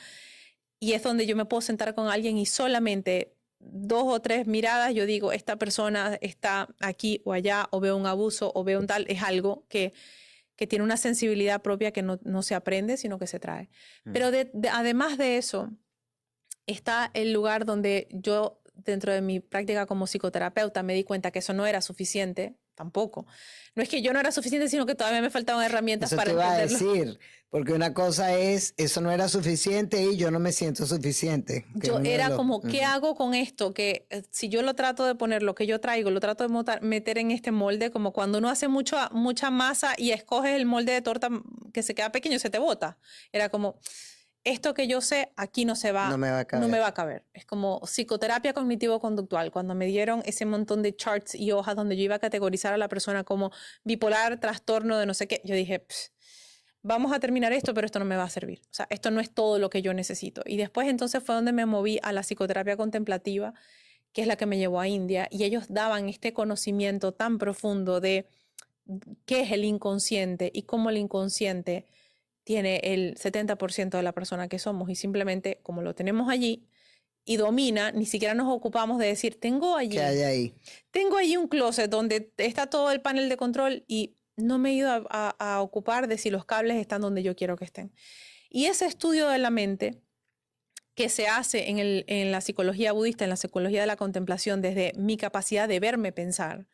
Y es donde yo me puedo sentar con alguien y solamente 2 o 3 miradas, yo digo, esta persona está aquí o allá, o veo un abuso, o veo un tal, es algo que tiene una sensibilidad propia que no se aprende, sino que se trae. Pero además de eso, está el lugar donde yo, dentro de mi práctica como psicoterapeuta, me di cuenta que eso no era suficiente, tampoco. No es que yo no era suficiente, sino que todavía me faltaban herramientas para entenderlo. Eso te iba a decir, porque una cosa es, eso no era suficiente y yo no me siento suficiente. Yo era como, ¿qué hago con esto? Que si yo lo trato de poner, lo que yo traigo, lo trato de meter en este molde, como cuando uno hace mucha masa y escoges el molde de torta que se queda pequeño, se te bota. Era como, esto que yo sé, aquí no me va a caber. Es como psicoterapia cognitivo-conductual. Cuando me dieron ese montón de charts y hojas donde yo iba a categorizar a la persona como bipolar, trastorno de no sé qué, yo dije, vamos a terminar esto, pero esto no me va a servir. O sea, esto no es todo lo que yo necesito. Y después entonces fue donde me moví a la psicoterapia contemplativa, que es la que me llevó a India. Y ellos daban este conocimiento tan profundo de qué es el inconsciente y cómo el inconsciente tiene el 70% de la persona que somos y simplemente como lo tenemos allí y domina, ni siquiera nos ocupamos de decir, tengo allí un closet donde está todo el panel de control y no me he ido a ocupar de si los cables están donde yo quiero que estén. Y ese estudio de la mente que se hace en la psicología budista, en la psicología de la contemplación, desde mi capacidad de verme pensar,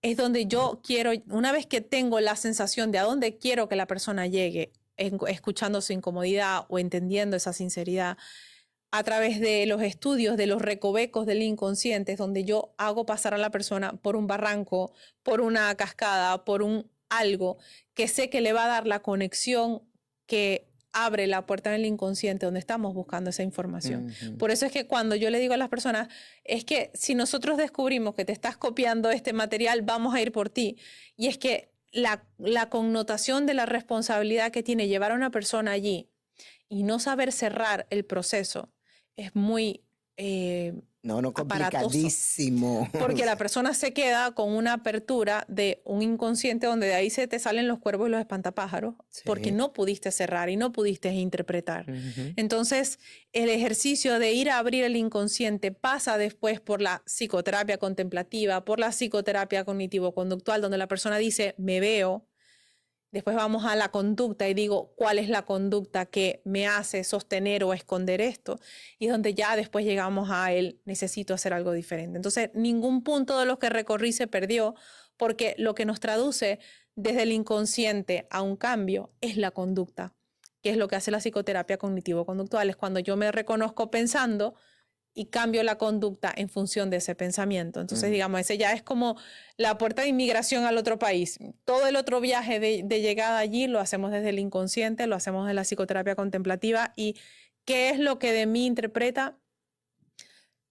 es donde yo quiero, una vez que tengo la sensación de a dónde quiero que la persona llegue, escuchando su incomodidad o entendiendo esa sinceridad, a través de los estudios de los recovecos del inconsciente, es donde yo hago pasar a la persona por un barranco, por una cascada, por un algo que sé que le va a dar la conexión que abre la puerta en el inconsciente donde estamos buscando esa información. Por eso es que cuando yo le digo a las personas, es que si nosotros descubrimos que te estás copiando este material, vamos a ir por ti. Y es que la connotación de la responsabilidad que tiene llevar a una persona allí y no saber cerrar el proceso es muy complicadísimo. Porque la persona se queda con una apertura de un inconsciente donde de ahí se te salen los cuervos y los espantapájaros, porque no pudiste cerrar y no pudiste interpretar. Entonces, el ejercicio de ir a abrir el inconsciente pasa después por la psicoterapia contemplativa, por la psicoterapia cognitivo-conductual, donde la persona dice, me veo. Después vamos a la conducta y digo, ¿cuál es la conducta que me hace sostener o esconder esto? Y es donde ya después llegamos a él, necesito hacer algo diferente. Entonces, ningún punto de los que recorrí se perdió, porque lo que nos traduce desde el inconsciente a un cambio es la conducta, que es lo que hace la psicoterapia cognitivo-conductual. Es cuando yo me reconozco pensando y cambio la conducta en función de ese pensamiento. Entonces, digamos, ese ya es como la puerta de inmigración al otro país. Todo el otro viaje de llegada allí lo hacemos desde el inconsciente, lo hacemos desde la psicoterapia contemplativa. ¿Y qué es lo que de mí interpreta?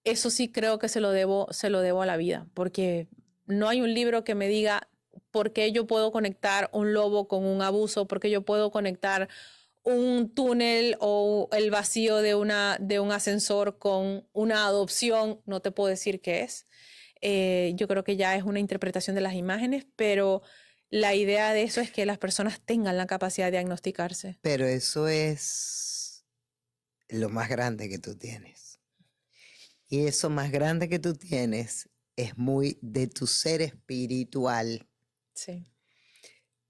Eso sí creo que se lo debo a la vida, porque no hay un libro que me diga por qué yo puedo conectar un lobo con un abuso, por qué yo puedo conectar un túnel o el vacío de un ascensor con una adopción, no te puedo decir qué es. Yo creo que ya es una interpretación de las imágenes, pero la idea de eso es que las personas tengan la capacidad de diagnosticarse. Pero eso es lo más grande que tú tienes. Y eso más grande que tú tienes es muy de tu ser espiritual. Sí.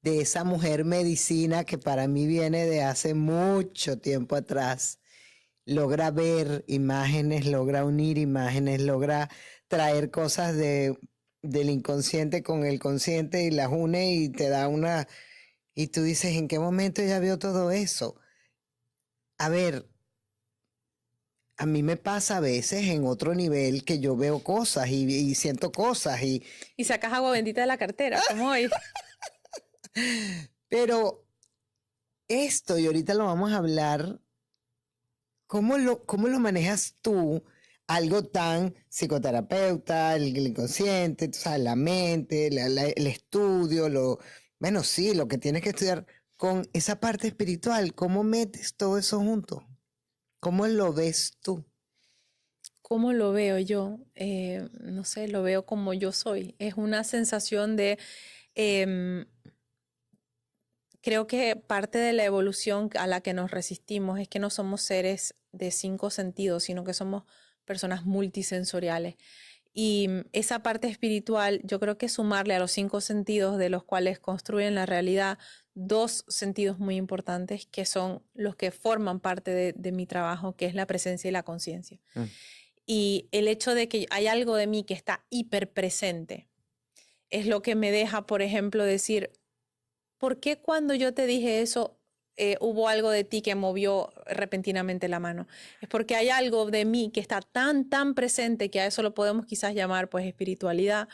De esa mujer medicina que para mí viene de hace mucho tiempo atrás logra ver imágenes, logra unir imágenes, logra traer cosas del inconsciente con el consciente y las une y te da una... Y tú dices, ¿en qué momento ella vio todo eso? A ver, a mí me pasa a veces en otro nivel que yo veo cosas y siento cosas y... Y sacas agua bendita de la cartera, como hoy. Pero esto, y ahorita lo vamos a hablar, cómo lo manejas tú? Algo tan psicoterapeuta, el inconsciente, tú sabes, la mente, el estudio, bueno, sí, lo que tienes que estudiar con esa parte espiritual. ¿Cómo metes todo eso junto? ¿Cómo lo ves tú? ¿Cómo lo veo yo? No sé, lo veo como yo soy. Es una sensación de... em, creo que parte de la evolución a la que nos resistimos es que no somos seres de 5 sentidos, sino que somos personas multisensoriales. Y esa parte espiritual, yo creo que sumarle a los 5 sentidos de los cuales construyen la realidad, 2 sentidos muy importantes que son los que forman parte de mi trabajo, que es la presencia y la conciencia. Y el hecho de que hay algo de mí que está hiperpresente es lo que me deja, por ejemplo, decir, ¿por qué cuando yo te dije eso hubo algo de ti que movió repentinamente la mano? Es porque hay algo de mí que está tan presente que a eso lo podemos quizás llamar pues espiritualidad,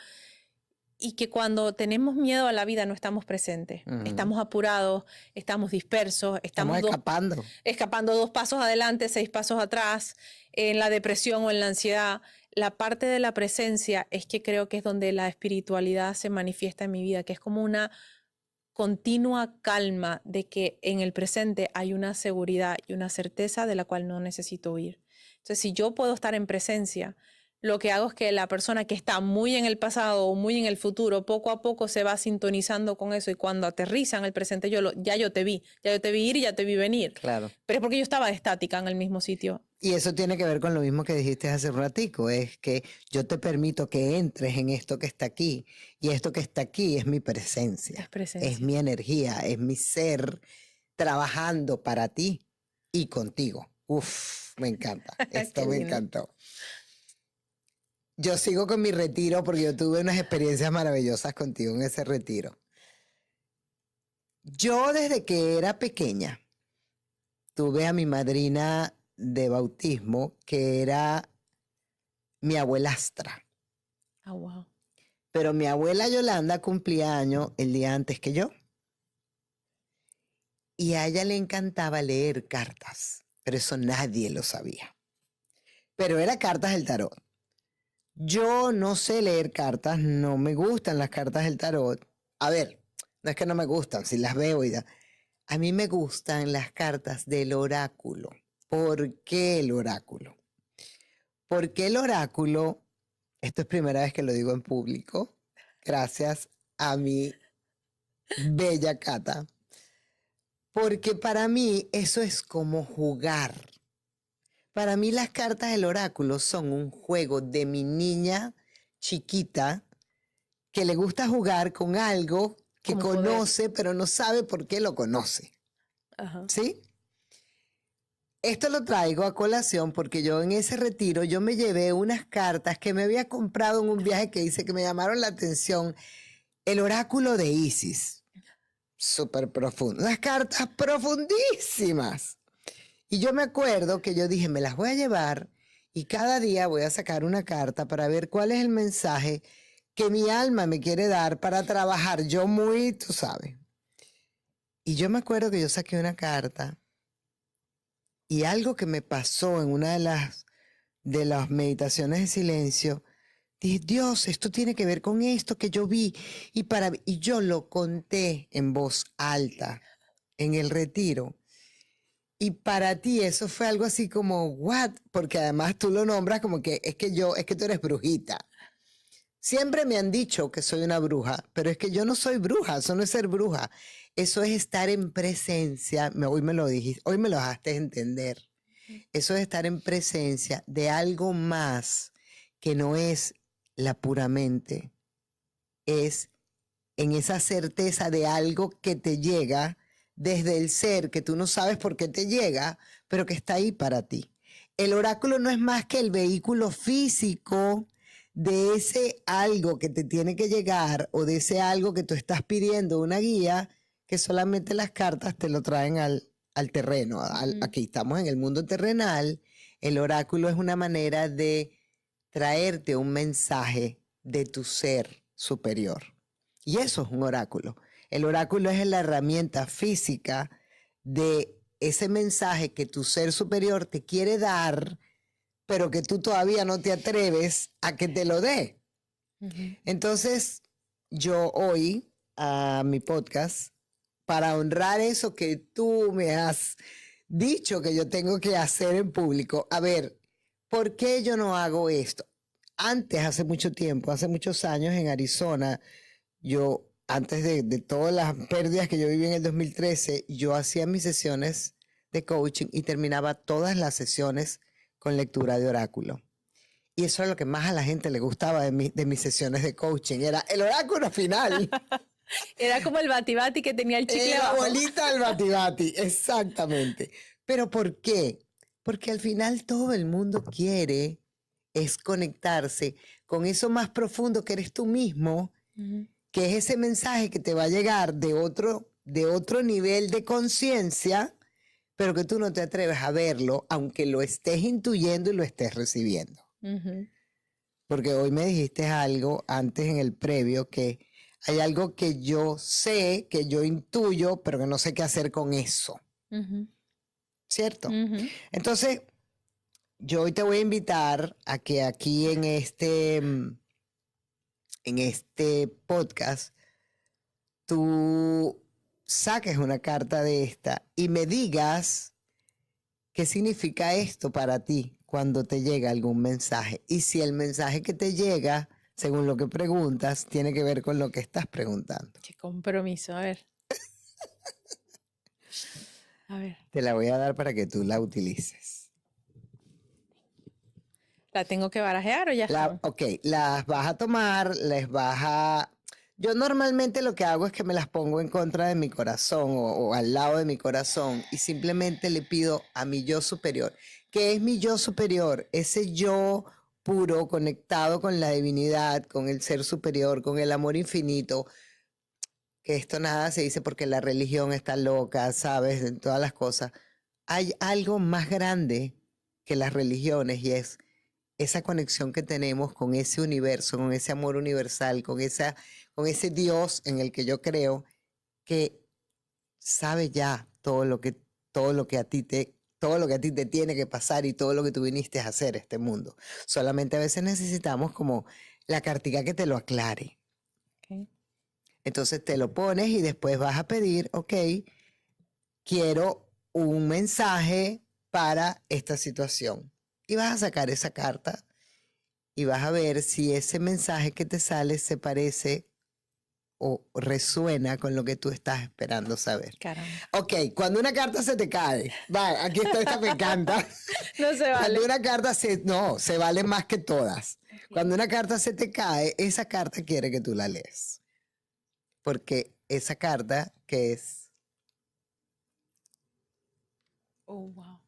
y que cuando tenemos miedo a la vida no estamos presentes. Estamos apurados, estamos dispersos, Estamos escapando. Escapando 2 pasos adelante, 6 pasos atrás, en la depresión o en la ansiedad. La parte de la presencia es que creo que es donde la espiritualidad se manifiesta en mi vida, que es como una continua calma de que en el presente hay una seguridad y una certeza de la cual no necesito huir. Entonces, si yo puedo estar en presencia, lo que hago es que la persona que está muy en el pasado o muy en el futuro, poco a poco se va sintonizando con eso, y cuando aterriza en el presente, ya yo te vi ir y ya te vi venir. Claro. Pero es porque yo estaba estática en el mismo sitio. Y eso tiene que ver con lo mismo que dijiste hace un ratico, es que yo te permito que entres en esto que está aquí, y esto que está aquí es mi presencia, es mi energía, es mi ser trabajando para ti y contigo. Uf, me encanta, esto me encantó. Yo sigo con mi retiro porque yo tuve unas experiencias maravillosas contigo en ese retiro. Yo desde que era pequeña tuve a mi madrina de bautismo, que era mi abuelastra. Oh, wow. Pero mi abuela Yolanda cumplía años el día antes que yo. Y a ella le encantaba leer cartas, pero eso nadie lo sabía. Pero era cartas del tarot. Yo no sé leer cartas, no me gustan las cartas del tarot. A ver, no es que no me gustan, si las veo y ya. A mí me gustan las cartas del oráculo. ¿Por qué el oráculo? Porque el oráculo, esto es primera vez que lo digo en público, gracias a mi bella Cata, porque para mí eso es como jugar. Para mí las cartas del oráculo son un juego de mi niña chiquita que le gusta jugar con algo que conoce, pero no sabe por qué lo conoce. Ajá. ¿Sí? Esto lo traigo a colación porque yo en ese retiro yo me llevé unas cartas que me había comprado en un viaje que hice que me llamaron la atención. El oráculo de Isis. Súper profundo. Unas cartas profundísimas. Y yo me acuerdo que yo dije, me las voy a llevar y cada día voy a sacar una carta para ver cuál es el mensaje que mi alma me quiere dar para trabajar. Yo muy, tú sabes. Y yo me acuerdo que yo saqué una carta y algo que me pasó en una de las meditaciones de silencio, dije, Dios, esto tiene que ver con esto que yo vi. Y yo lo conté en voz alta en el retiro. Y para ti eso fue algo así como, ¿what? Porque además tú lo nombras como que es que tú eres brujita. Siempre me han dicho que soy una bruja, pero es que yo no soy bruja, eso no es ser bruja. Eso es estar en presencia, hoy me lo dijiste, hoy me lo dejaste entender. Eso es estar en presencia de algo más que no es la pura mente. Es en esa certeza de algo que te llega desde el ser, que tú no sabes por qué te llega, pero que está ahí para ti. El oráculo no es más que el vehículo físico de ese algo que te tiene que llegar o de ese algo que tú estás pidiendo, una guía, que solamente las cartas te lo traen al terreno. Aquí estamos en el mundo terrenal. El oráculo es una manera de traerte un mensaje de tu ser superior. Y eso es un oráculo. El oráculo es la herramienta física de ese mensaje que tu ser superior te quiere dar, pero que tú todavía no te atreves a que te lo dé. Entonces, yo hoy, a mi podcast, para honrar eso que tú me has dicho que yo tengo que hacer en público, a ver, ¿por qué yo no hago esto? Antes, hace mucho tiempo, hace muchos años en Arizona, yo, antes de todas las pérdidas que yo viví en el 2013, yo hacía mis sesiones de coaching y terminaba todas las sesiones con lectura de oráculo. Y eso es lo que más a la gente le gustaba de mis sesiones de coaching. Era el oráculo final. Era como el bati-bati que tenía el chicle La abajo. bolita del bati-bati, exactamente. ¿Pero por qué? Porque al final todo el mundo quiere es conectarse con eso más profundo que eres tú mismo, que es ese mensaje que te va a llegar de otro nivel de conciencia, pero que tú no te atreves a verlo, aunque lo estés intuyendo y lo estés recibiendo. Porque hoy me dijiste algo antes en el previo, que hay algo que yo sé, que yo intuyo, pero que no sé qué hacer con eso. ¿Cierto? Entonces, yo hoy te voy a invitar a que aquí en este podcast tú saques una carta de esta y me digas qué significa esto para ti cuando te llega algún mensaje. Y si el mensaje que te llega, según lo que preguntas, tiene que ver con lo que estás preguntando. Qué compromiso, a ver. A ver. Te la voy a dar para que tú la utilices. ¿La tengo que barajear o ya está? Ok, las vas a tomar, les vas a... Yo normalmente lo que hago es que me las pongo en contra de mi corazón o al lado de mi corazón y simplemente le pido a mi yo superior. ¿Qué es mi yo superior? Ese yo puro, conectado con la divinidad, con el ser superior, con el amor infinito. Que esto nada se dice porque la religión está loca, ¿sabes? En todas las cosas. Hay algo más grande que las religiones y es esa conexión que tenemos con ese universo, con ese amor universal, con ese Dios en el que yo creo, que sabe ya todo lo que a ti te tiene que pasar y todo lo que tú viniste a hacer este mundo. Solamente a veces necesitamos como la cartica que te lo aclare. Okay. Entonces te lo pones y después vas a pedir, ok, quiero un mensaje para esta situación. Y vas a sacar esa carta y vas a ver si ese mensaje que te sale se parece o resuena con lo que tú estás esperando saber. Caramba. Ok, cuando una carta se te cae, va, aquí está esta me encanta. No se vale. Cuando una carta se vale más que todas. Cuando una carta se te cae, esa carta quiere que tú la lees. Porque esa carta que es... Oh, wow.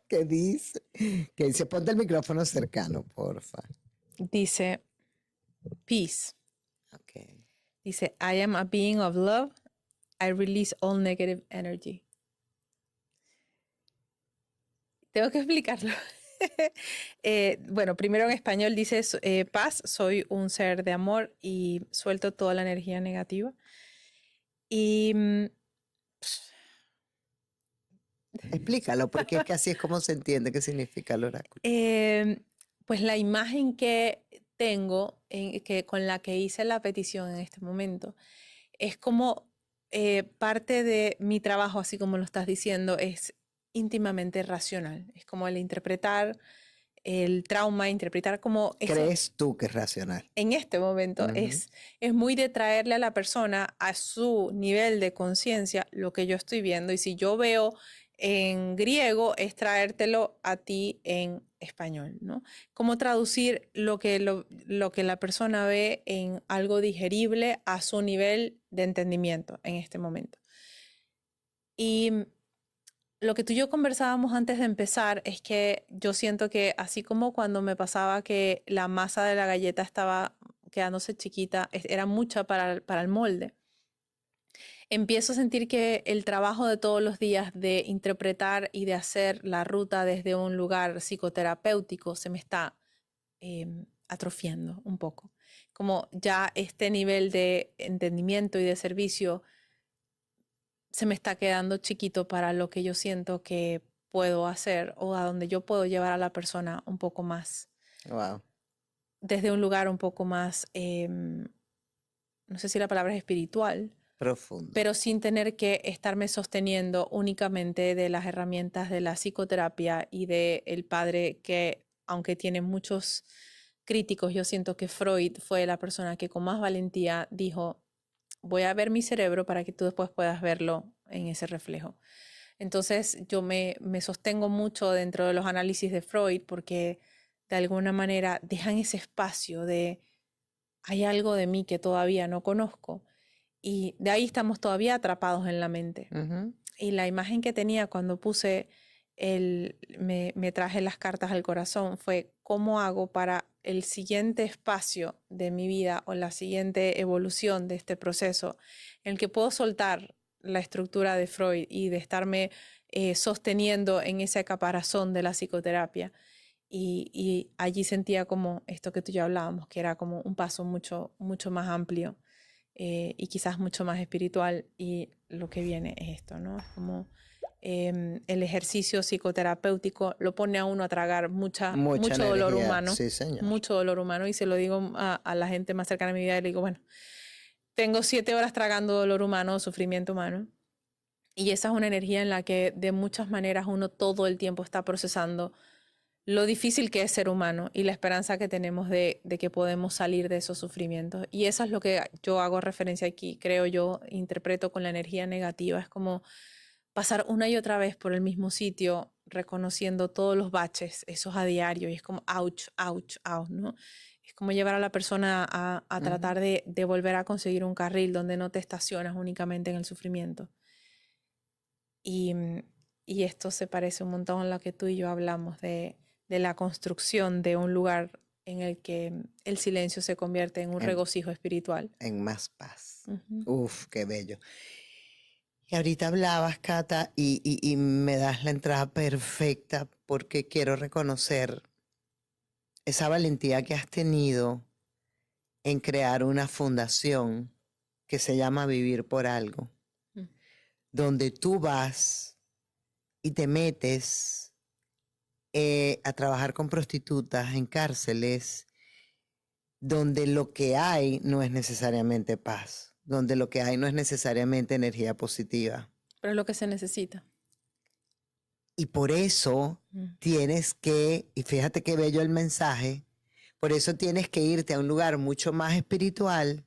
Que dice, ponte el micrófono cercano, porfa. Dice, peace. Ok. Dice, I am a being of love. I release all negative energy. Tengo que explicarlo. Bueno, primero en español dice, paz, soy un ser de amor y suelto toda la energía negativa. Y Explícalo, porque es que así es como se entiende qué significa el oráculo. pues la imagen que tengo, con la que hice la petición en este momento, es como parte de mi trabajo, así como lo estás diciendo, es íntimamente racional. Es como el interpretar el trauma, interpretar como... ¿Crees tú que es racional? En este momento es muy de traerle a la persona a su nivel de conciencia lo que yo estoy viendo. Y si yo veo en griego, es traértelo a ti en español, ¿no? Cómo traducir lo que la persona ve en algo digerible a su nivel de entendimiento en este momento. Y lo que tú y yo conversábamos antes de empezar es que yo siento que así como cuando me pasaba que la masa de la galleta estaba quedándose chiquita, era mucha para el molde, empiezo a sentir que el trabajo de todos los días de interpretar y de hacer la ruta desde un lugar psicoterapéutico se me está atrofiando un poco. Como ya este nivel de entendimiento y de servicio se me está quedando chiquito para lo que yo siento que puedo hacer o a donde yo puedo llevar a la persona un poco más, Wow. desde un lugar un poco más, no sé si la palabra es espiritual, Profundo. pero sin tener que estarme sosteniendo únicamente de las herramientas de la psicoterapia y de el padre que, aunque tiene muchos críticos, yo siento que Freud fue la persona que con más valentía dijo, voy a ver mi cerebro para que tú después puedas verlo en ese reflejo. Entonces yo me sostengo mucho dentro de los análisis de Freud porque de alguna manera dejan ese espacio de hay algo de mí que todavía no conozco y de ahí estamos todavía atrapados en la mente. Ujú. Y la imagen que tenía cuando me traje las cartas al corazón fue cómo hago para el siguiente espacio de mi vida o la siguiente evolución de este proceso en el que puedo soltar la estructura de Freud y de estarme sosteniendo en ese caparazón de la psicoterapia. Y allí sentía como esto que tú y yo hablábamos, que era como un paso mucho, mucho más amplio y quizás mucho más espiritual. Y lo que viene es esto, ¿no? Es como el ejercicio psicoterapéutico lo pone a uno a tragar Mucha mucho dolor energía, humano, sí, señor. mucho dolor humano. Y se lo digo a la gente más cercana a mi vida y le digo, bueno, tengo 7 horas tragando dolor humano, sufrimiento humano. Y esa es una energía en la que de muchas maneras uno todo el tiempo está procesando lo difícil que es ser humano y la esperanza que tenemos de que podemos salir de esos sufrimientos. Y eso es lo que yo hago referencia aquí, creo yo, interpreto con la energía negativa. Es como pasar una y otra vez por el mismo sitio, reconociendo todos los baches, esos a diario, y es como ouch, ouch, ouch, ¿no? Es como llevar a la persona a Ujú. tratar de volver a conseguir un carril donde no te estacionas únicamente en el sufrimiento. Y, y esto se parece un montón a lo que tú y yo hablamos de la construcción de un lugar en el que el silencio se convierte en un En, regocijo espiritual. en más paz. Ujú. Uf, qué bello. Y ahorita hablabas, Cata, y me das la entrada perfecta porque quiero reconocer esa valentía que has tenido en crear una fundación que se llama Vivir por Algo, Mm. donde tú vas y te metes a trabajar con prostitutas en cárceles, donde lo que hay no es necesariamente paz, donde lo que hay no es necesariamente energía positiva. Pero es lo que se necesita. Y por eso Mm. tienes que, y fíjate qué bello el mensaje, por eso tienes que irte a un lugar mucho más espiritual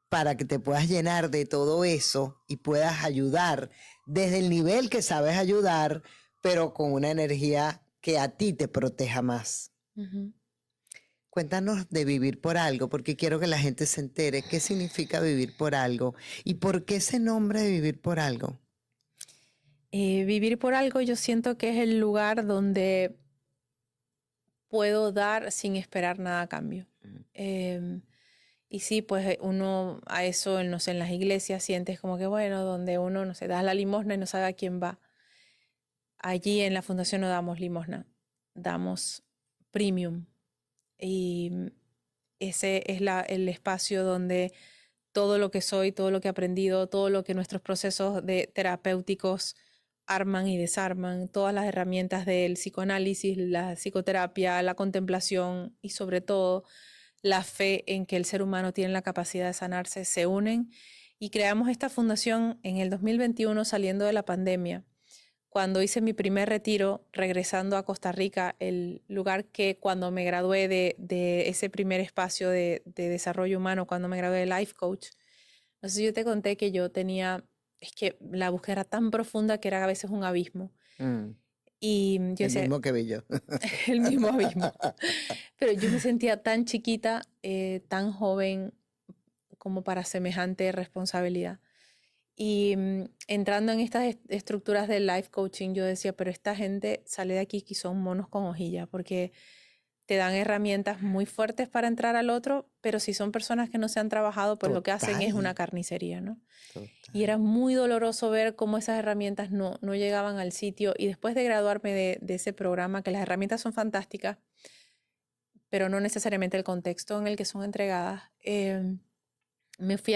para que te puedas llenar de todo eso y puedas ayudar desde el nivel que sabes ayudar, pero con una energía que a ti te proteja más. Ujú. Cuéntanos de vivir por algo, porque quiero que la gente se entere qué significa vivir por algo y por qué ese nombre de vivir por algo. Vivir por algo yo siento que es el lugar donde puedo dar sin esperar nada a cambio. Em, y sí, pues uno a eso, no sé, en las iglesias sientes como que, bueno, donde uno, no sé, da la limosna y no sabe a quién va. Allí en la fundación no damos limosna, damos premium. Y ese es el espacio donde todo lo que soy, todo lo que he aprendido, todo lo que nuestros procesos terapéuticos arman y desarman, todas las herramientas del psicoanálisis, la psicoterapia, la contemplación y sobre todo la fe en que el ser humano tiene la capacidad de sanarse, se unen y creamos esta fundación en el 2021 saliendo de la pandemia. Cuando hice mi primer retiro, regresando a Costa Rica, el lugar que cuando me gradué de ese primer espacio de desarrollo humano, cuando me gradué de Life Coach, no sé si yo te conté que yo tenía, es que la búsqueda era tan profunda que era a veces un abismo. Mm, Y yo el decía, mismo que vi yo. el mismo abismo. Pero yo me sentía tan chiquita, tan joven como para semejante responsabilidad. Y entrando en estas estructuras del life coaching, yo decía, pero esta gente sale de aquí que son monos con hojilla, porque te dan herramientas muy fuertes para entrar al otro, pero si son personas que no se han trabajado, pues lo que hacen es una carnicería, ¿no? Total. Y era muy doloroso ver cómo esas herramientas no llegaban al sitio. Y después de graduarme de ese programa, que las herramientas son fantásticas, pero no necesariamente el contexto en el que son entregadas, me fui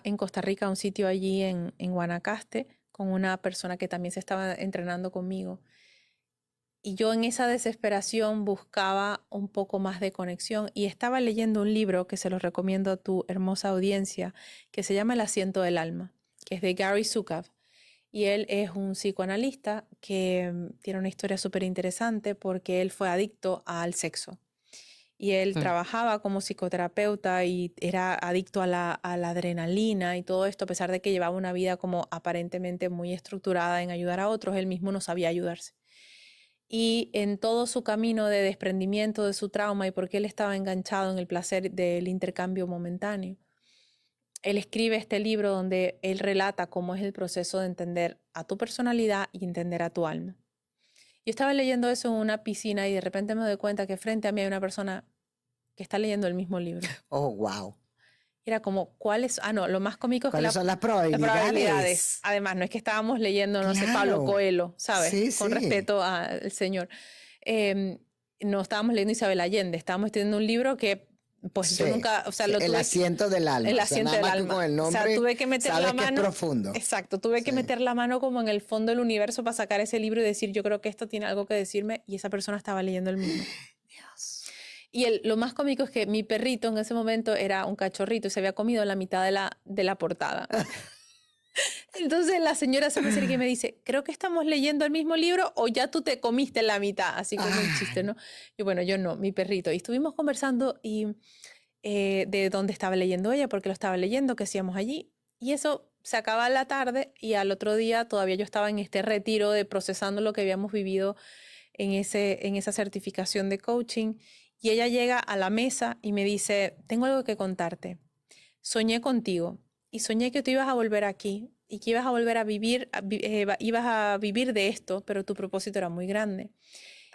en Costa Rica a un sitio allí en Guanacaste con una persona que también se estaba entrenando conmigo. Y yo en esa desesperación buscaba un poco más de conexión y estaba leyendo un libro que se lo recomiendo a tu hermosa audiencia, que se llama El asiento del alma, que es de Gary Zukav. Y él es un psicoanalista que tiene una historia súper interesante porque él fue adicto al sexo. Y él trabajaba como psicoterapeuta y era adicto a la adrenalina y todo esto, a pesar de que llevaba una vida como aparentemente muy estructurada en ayudar a otros, él mismo no sabía ayudarse. Y en todo su camino de desprendimiento de su trauma y porque él estaba enganchado en el placer del intercambio momentáneo, él escribe este libro donde él relata cómo es el proceso de entender a tu personalidad y entender a tu alma. Yo estaba leyendo eso en una piscina y de repente me doy cuenta que frente a mí hay una persona que está leyendo el mismo libro. Oh, wow. Era como, ¿cuáles? Ah, no, lo más cómico es que ¿Cuáles son las probabilidades? Además, no es que estábamos leyendo, no sé, Pablo Coelho, ¿sabes? Sí, Con respeto al señor. No estábamos leyendo Isabel Allende, estábamos estudiando un libro que, pues yo nunca, o sea, lo tuve. El asiento del alma. El asiento del alma. Con el nombre, o sea, tuve que meter la mano. Que es profundo. Exacto, tuve que meter la mano como en el fondo del universo para sacar ese libro y decir, yo creo que esto tiene algo que decirme, y esa persona estaba leyendo el mismo. Dios. Y lo más cómico es que mi perrito en ese momento era un cachorrito y se había comido la mitad de la portada. Entonces la señora se me acerca y me dice, creo que estamos leyendo el mismo libro o ya tú te comiste la mitad, así como un chiste, ¿no? Y bueno, yo no, mi perrito. Y estuvimos conversando y de dónde estaba leyendo ella, porque lo estaba leyendo, qué hacíamos allí. Y eso se acaba la tarde y al otro día todavía yo estaba en este retiro de procesando lo que habíamos vivido en esa certificación de coaching. Y ella llega a la mesa y me dice, tengo algo que contarte. Soñé contigo y soñé que tú ibas a volver aquí y que ibas a volver a vivir, ibas a vivir de esto, pero tu propósito era muy grande.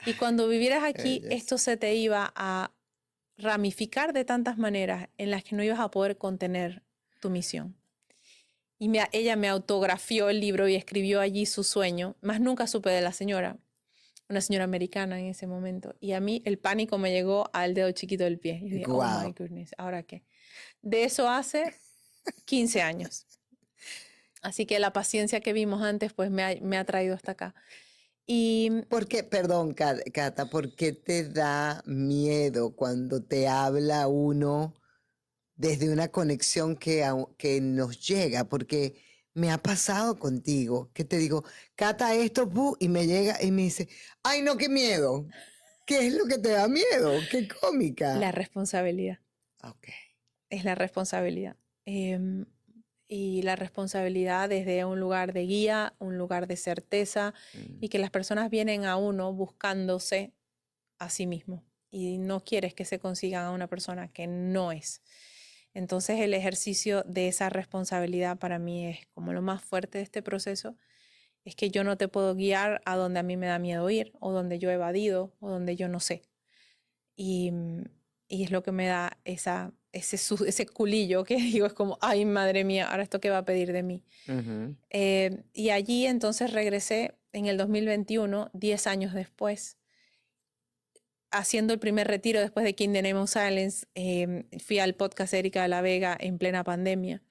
Y cuando vivieras aquí, esto se te iba a ramificar de tantas maneras en las que no ibas a poder contener tu misión. Y ella me autografió el libro y escribió allí su sueño, más nunca supe de la señora. Una señora americana en ese momento. Y a mí el pánico me llegó al dedo chiquito del pie. Y dije, wow. Oh my goodness, ¿ahora qué? De eso hace 15 años. Así que la paciencia que vimos antes, pues me ha traído hasta acá. Y ¿por qué, perdón, Cata, por qué te da miedo cuando te habla uno desde una conexión que nos llega? Porque me ha pasado contigo, que te digo, Cata, esto, y me llega y me dice, ay, no, qué miedo. ¿Qué es lo que te da miedo? Qué cómica. La responsabilidad. Ok. Es la responsabilidad. Y la responsabilidad desde un lugar de guía, un lugar de certeza, y que las personas vienen a uno buscándose a sí mismo. Y no quieres que se consigan a una persona que no es. Entonces el ejercicio de esa responsabilidad para mí es como lo más fuerte de este proceso, es que yo no te puedo guiar a donde a mí me da miedo ir, o donde yo he evadido, o donde yo no sé. Y es lo que me da ese culillo que digo, es como, ay, madre mía, ahora esto qué va a pedir de mí. Y allí entonces regresé en el 2021, 10 años después, haciendo el primer retiro después de King the Name of Silence. Fui al podcast Erika de la Vega en plena pandemia.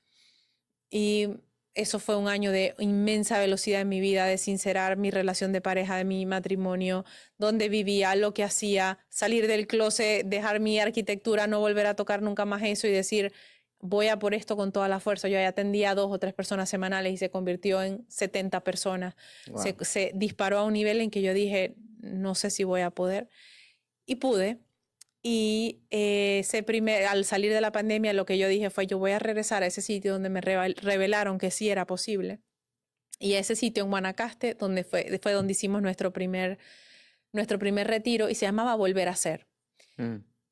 Y eso fue un año de inmensa velocidad en mi vida, de sincerar mi relación de pareja, de mi matrimonio, dónde vivía, lo que hacía, salir del closet, dejar mi arquitectura, no volver a tocar nunca más eso y decir, voy a por esto con toda la fuerza. Yo ya atendía a 2 o 3 personas semanales y se convirtió en 70 personas. Wow. Se disparó a un nivel en que yo dije, no sé si voy a poder. Y pude. Y al salir de la pandemia, lo que yo dije fue, yo voy a regresar a ese sitio donde me revelaron que sí era posible. Y a ese sitio en Guanacaste, donde fue donde hicimos nuestro primer retiro, y se llamaba Volver a Ser.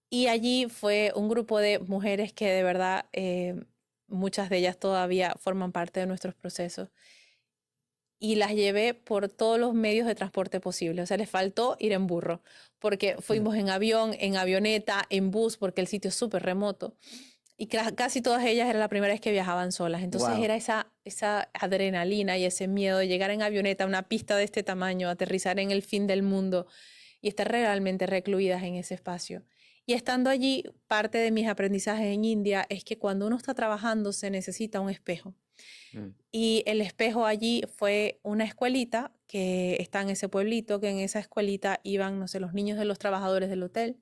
Y allí fue un grupo de mujeres que de verdad muchas de ellas todavía forman parte de nuestros procesos. Y las llevé por todos los medios de transporte posibles. O sea, les faltó ir en burro, porque fuimos en avión, en avioneta, en bus, porque el sitio es súper remoto. Y casi todas ellas era la primera vez que viajaban solas. Entonces Wow. era esa adrenalina y ese miedo de llegar en avioneta a una pista de este tamaño, aterrizar en el fin del mundo y estar realmente recluidas en ese espacio. Y estando allí, parte de mis aprendizajes en India es que cuando uno está trabajando se necesita un espejo. Y el espejo allí fue una escuelita que está en ese pueblito, que en esa escuelita iban, no sé, los niños de los trabajadores del hotel.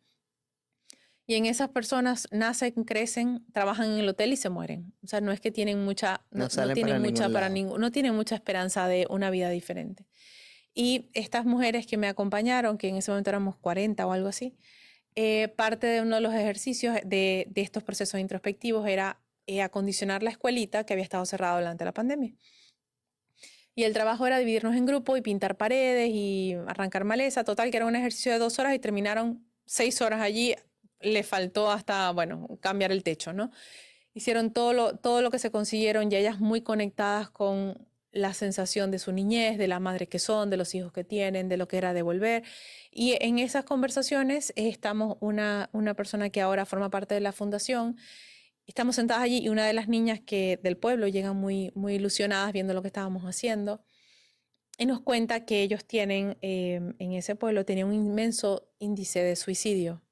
Y en esas personas nacen, crecen, trabajan en el hotel y se mueren. O sea, no es que tienen mucha, No salen para ningún lado. no tienen mucha esperanza de una vida diferente. Y estas mujeres que me acompañaron, que en ese momento éramos 40 o algo así, parte de uno de los ejercicios de estos procesos introspectivos era acondicionar la escuelita que había estado cerrada durante la pandemia. Y el trabajo era dividirnos en grupo y pintar paredes y arrancar maleza. Total, que era un ejercicio de 2 horas y terminaron 6 horas allí. Le faltó hasta, bueno, cambiar el techo, ¿no? Hicieron todo lo que se consiguieron y ellas muy conectadas con la sensación de su niñez, de la madre que son, de los hijos que tienen, de lo que era devolver. Y en esas conversaciones estamos una persona que ahora forma parte de la fundación. Estamos sentadas allí y una de las niñas del pueblo llegan muy, muy ilusionadas viendo lo que estábamos haciendo y nos cuenta que ellos tienen, en ese pueblo, tenían un inmenso índice de suicidio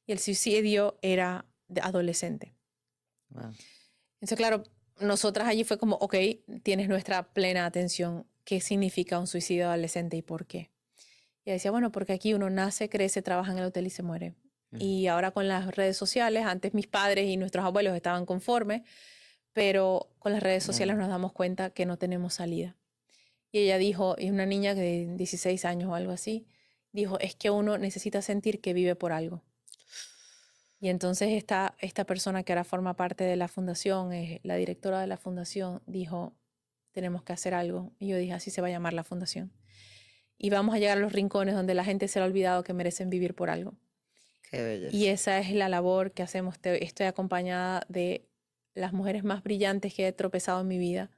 y el suicidio era de adolescente. Wow. Entonces, claro, nosotras allí fue como, ok, tienes nuestra plena atención. ¿Qué significa un suicidio adolescente y por qué? Y ella decía, bueno, porque aquí uno nace, crece, trabaja en el hotel y se muere. Y ahora con las redes sociales, antes mis padres y nuestros abuelos estaban conformes, pero con las redes sociales nos damos cuenta que no tenemos salida. Y ella dijo, y es una niña de 16 años o algo así, dijo, es que uno necesita sentir que vive por algo. Y entonces esta persona que ahora forma parte de la fundación, es la directora de la fundación, dijo, tenemos que hacer algo. Y yo dije, así se va a llamar la fundación. Y vamos a llegar a los rincones donde la gente se le ha olvidado que merecen vivir por algo. Qué belleza. Y esa es la labor que hacemos. Estoy acompañada de las mujeres más brillantes que he tropezado en mi vida.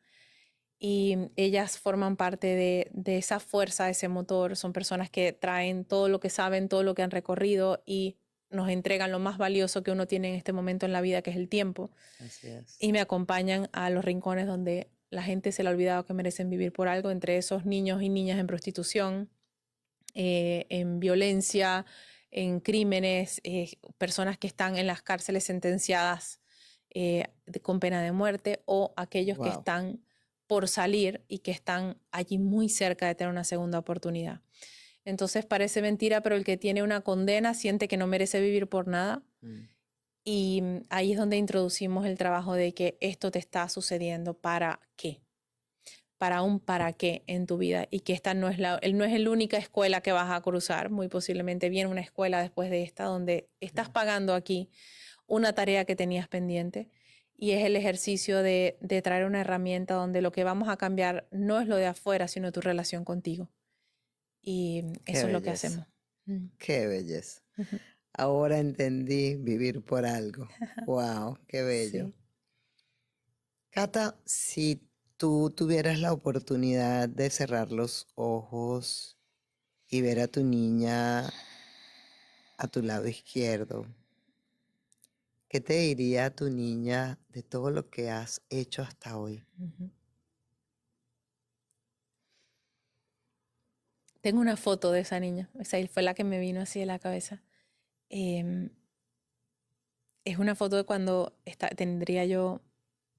Y ellas forman parte de esa fuerza, ese motor. Son personas que traen todo lo que saben, todo lo que han recorrido y nos entregan lo más valioso que uno tiene en este momento en la vida, que es el tiempo. Así es. Y me acompañan a los rincones donde la gente se le ha olvidado que merecen vivir por algo, entre esos niños y niñas en prostitución, en violencia, en crímenes, personas que están en las cárceles sentenciadas con pena de muerte o aquellos que están por salir y que están allí muy cerca de tener una segunda oportunidad. Entonces parece mentira, pero el que tiene una condena siente que no merece vivir por nada. Y ahí es donde introducimos el trabajo de que esto te está sucediendo para qué. Para qué en tu vida y que esta no es la única escuela que vas a cruzar. Muy posiblemente viene una escuela después de esta donde estás pagando aquí una tarea que tenías pendiente y es el ejercicio de traer una herramienta donde lo que vamos a cambiar no es lo de afuera, sino tu relación contigo. Y eso es lo que hacemos. Qué belleza. Ahora entendí vivir por algo. Wow, qué bello. Sí. Cata, si tú tuvieras la oportunidad de cerrar los ojos y ver a tu niña a tu lado izquierdo, ¿qué te diría tu niña de todo lo que has hecho hasta hoy? Tengo una foto de esa niña. Esa fue la que me vino así de la cabeza. Es una foto de cuando tendría yo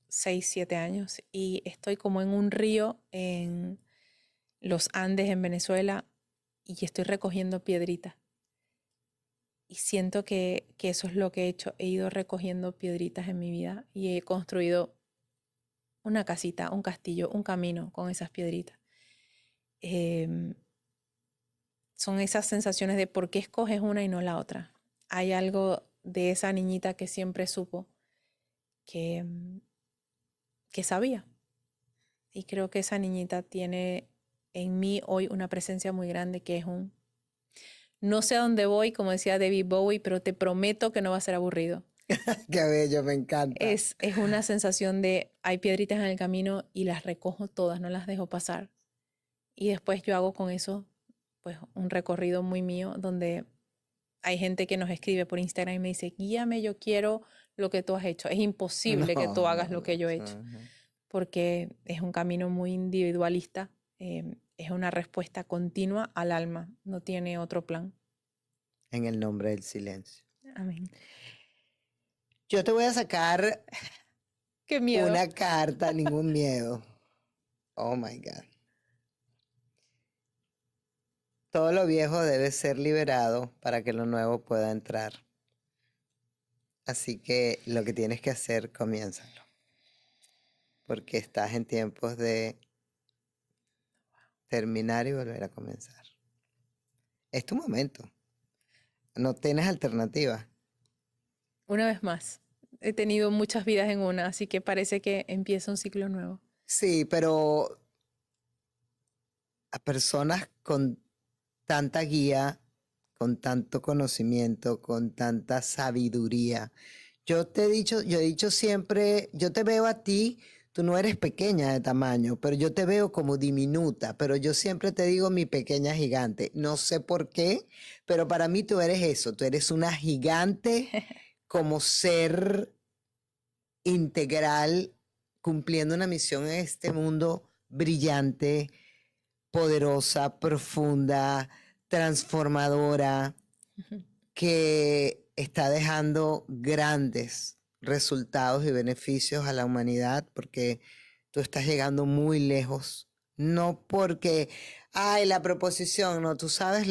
6, 7 años y estoy como en un río en los Andes en Venezuela y estoy recogiendo piedritas. Y siento que eso es lo que he hecho. He ido recogiendo piedritas en mi vida y he construido una casita, un castillo, un camino con esas piedritas. Son esas sensaciones de por qué escoges una y no la otra. Hay algo de esa niñita que siempre supo que sabía. Y creo que esa niñita tiene en mí hoy una presencia muy grande que es no sé a dónde voy, como decía David Bowie, pero te prometo que no va a ser aburrido. Qué bello, me encanta. Es una sensación de hay piedritas en el camino y las recojo todas, no las dejo pasar. Y después yo hago con eso pues un recorrido muy mío donde hay gente que nos escribe por Instagram y me dice, guíame, yo quiero lo que tú has hecho. Es imposible que tú hagas lo que yo he hecho, porque es un camino muy individualista, es una respuesta continua al alma, no tiene otro plan. En el nombre del silencio. Amén. Yo te voy a sacar Qué miedo. una carta, ningún miedo. Oh my God. Todo lo viejo debe ser liberado para que lo nuevo pueda entrar. Así que lo que tienes que hacer, comiénzalo. Porque estás en tiempos de terminar y volver a comenzar. Es tu momento. No tienes alternativa. Una vez más, he tenido muchas vidas en una, así que parece que empieza un ciclo nuevo. Sí, pero a personas con tanta guía, con tanto conocimiento, con tanta sabiduría. Yo he dicho siempre, yo te veo a ti, tú no eres pequeña de tamaño, pero yo te veo como diminuta, pero yo siempre te digo mi pequeña gigante. No sé por qué, pero para mí tú eres eso, tú eres una gigante como ser integral, cumpliendo una misión en este mundo brillante, poderosa, profunda, transformadora, que está dejando grandes resultados y beneficios a la humanidad, porque tú estás llegando muy lejos. No porque, ay, la proposición, no, tú sabes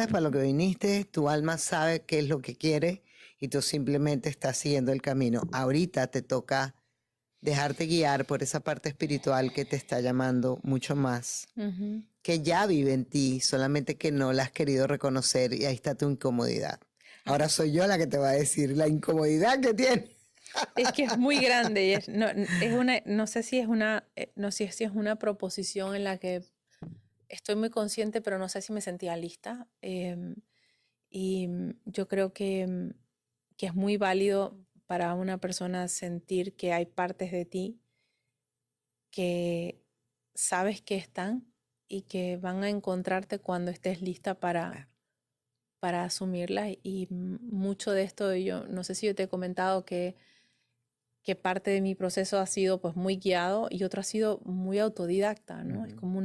para lo que viniste, tu alma sabe qué es lo que quiere y tú simplemente estás siguiendo el camino. Ahorita te toca dejarte guiar por esa parte espiritual que te está llamando mucho más, que ya vive en ti, solamente que no la has querido reconocer y ahí está tu incomodidad. Ahora soy yo la que te va a decir la incomodidad que tiene. Es que es muy grande y no sé si es una proposición en la que estoy muy consciente, pero no sé si me sentía lista. Y yo creo que es muy válido para una persona sentir que hay partes de ti que sabes que están y que van a encontrarte cuando estés lista para asumirlas. Y mucho de esto, yo no sé si yo te he comentado que parte de mi proceso ha sido pues muy guiado y otro ha sido muy autodidacta, ¿no? Es como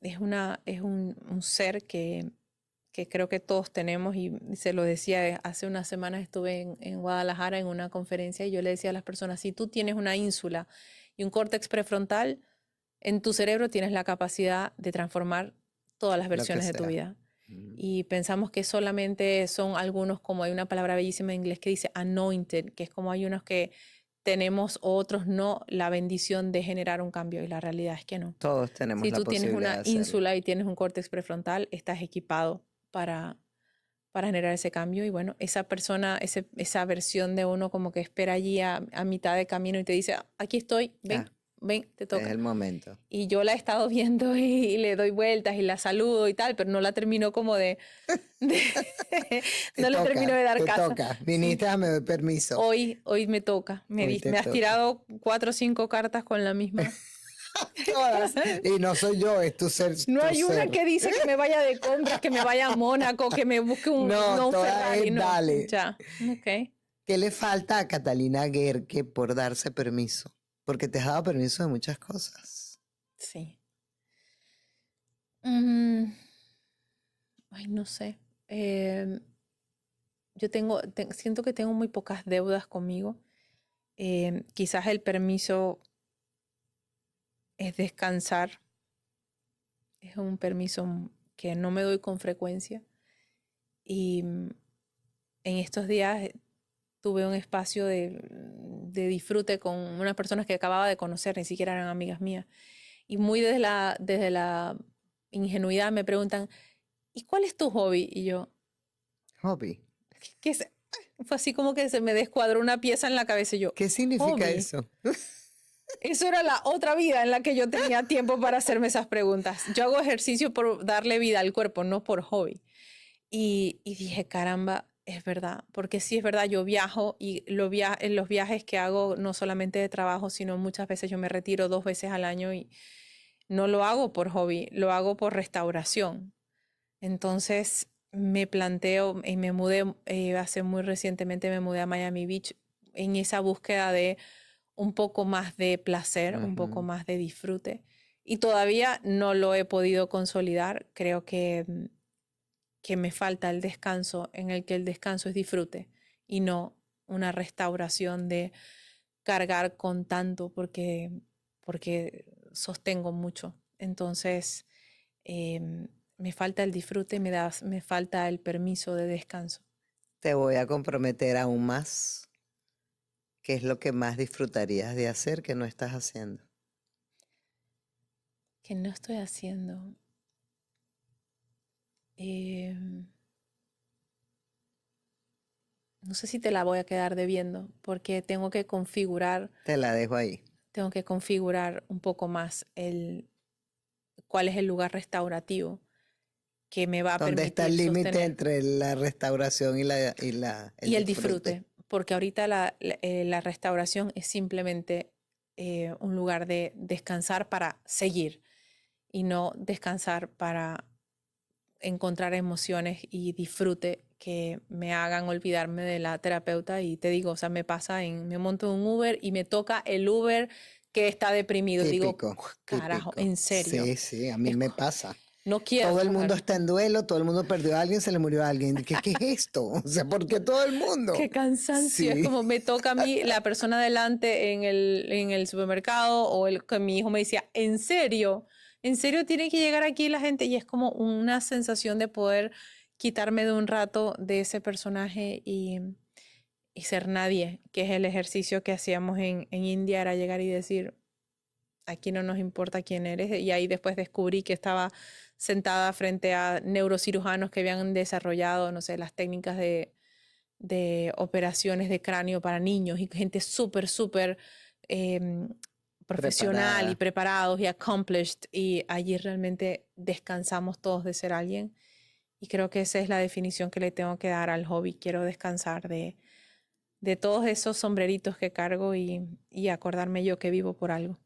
es un ser que creo que todos tenemos, y se lo decía, hace unas semanas estuve en Guadalajara en una conferencia y yo le decía a las personas, si tú tienes una ínsula y un córtex prefrontal, en tu cerebro tienes la capacidad de transformar todas las versiones de tu vida. Y pensamos que solamente son algunos, como hay una palabra bellísima en inglés que dice anointed, que es como hay unos que tenemos, otros no, la bendición de generar un cambio, y la realidad es que no. Todos tenemos la posibilidad. Si tú tienes una ínsula y tienes un córtex prefrontal, estás equipado para generar ese cambio. Y bueno, esa persona, esa versión de uno como que espera allí a mitad de camino y te dice, aquí estoy, ven. Ven, te toca. Es el momento. Y yo la he estado viendo y le doy vueltas y la saludo y tal, pero no la termino como de no le termino de dar te casa. Toca. Viniste, me doy permiso. Hoy me toca. Me has tirado 4 o 5 cartas con la misma. Todas. Y no soy yo, es tu ser. No hay una que dice que me vaya de compras, que me vaya a Mónaco, que me busque un Ferrari. No, dale. Ya, ok. ¿Qué le falta a Catalina Guerque por darse permiso? Porque te has dado permiso de muchas cosas. Sí. Ay, no sé. Yo siento que tengo muy pocas deudas conmigo. Quizás el permiso es descansar. Es un permiso que no me doy con frecuencia. Y en estos días tuve un espacio de disfrute con unas personas que acababa de conocer, ni siquiera eran amigas mías. Y muy desde la ingenuidad me preguntan, ¿y cuál es tu hobby? Y yo... Hobby. Fue así como que se me descuadró una pieza en la cabeza y yo... ¿Qué significa hobby. eso? Eso era la otra vida en la que yo tenía tiempo para hacerme esas preguntas. Yo hago ejercicio por darle vida al cuerpo, no por hobby. Y dije, caramba, es verdad, porque sí es verdad, yo viajo y en los viajes que hago, no solamente de trabajo, sino muchas veces yo me retiro 2 veces al año y no lo hago por hobby, lo hago por restauración. Entonces me planteo y me mudé, hace muy recientemente me mudé a Miami Beach en esa búsqueda de un poco más de placer, un poco más de disfrute. Y todavía no lo he podido consolidar. Creo que me falta el descanso, en el que el descanso es disfrute y no una restauración de cargar con tanto porque sostengo mucho. Entonces, me falta el disfrute, me falta el permiso de descanso. Te voy a comprometer aún más. ¿Qué es lo que más disfrutarías de hacer que no estás haciendo? Que no estoy haciendo. No sé si te la voy a quedar debiendo, porque Te la dejo ahí. tengo que configurar un poco más cuál es el lugar restaurativo que me va a ¿Dónde está permitir el límite sostener. entre la restauración y Y el disfrute, porque ahorita la restauración es simplemente un lugar de descansar para seguir y no descansar para encontrar emociones y disfrute que me hagan olvidarme de la terapeuta. Y te digo, o sea, me monto en un Uber y me toca el Uber que está deprimido. Típico, Digo, carajo, típico. en serio. Sí, sí, a mí me pasa. No quiero Todo el mundo coger. está en duelo, todo el mundo perdió a alguien, se le murió a alguien. ¿Qué es esto? O sea, ¿por qué todo el mundo? Qué cansancio. Es Sí. como me toca a mí la persona delante en el supermercado o que mi hijo me decía, ¿en serio? ¿En serio tiene que llegar aquí la gente? Y es como una sensación de poder quitarme de un rato de ese personaje y ser nadie, que es el ejercicio que hacíamos en India, era llegar y decir, aquí no nos importa quién eres. Y ahí después descubrí que estaba sentada frente a neurocirujanos que habían desarrollado, no sé, las técnicas de operaciones de cráneo para niños y gente súper, súper profesional y preparados y accomplished. Y allí realmente descansamos todos de ser alguien. Y creo que esa es la definición que le tengo que dar al hobby. Quiero descansar de todos esos sombreritos que cargo y acordarme yo que vivo por algo.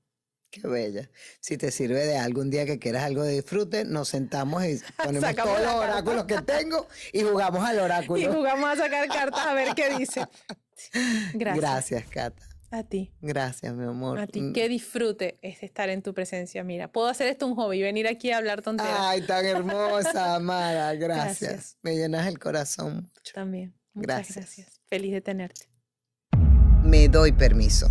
Qué bella. Si te sirve de algún día que quieras algo de disfrute, nos sentamos y ponemos Sacamos todos la los carta. oráculos que tengo y jugamos al Y oráculo. jugamos a sacar cartas a ver qué dice. Gracias. Gracias, Cata. A ti. Gracias, mi amor. A ti. Qué disfrute es estar en tu presencia. Mira, puedo hacer esto un hobby, venir aquí a hablar tonteras. Ay, tan hermosa, Amara. Gracias. Gracias. Me llenas el corazón mucho. También. Muchas Gracias. gracias. Feliz de tenerte. Me doy permiso.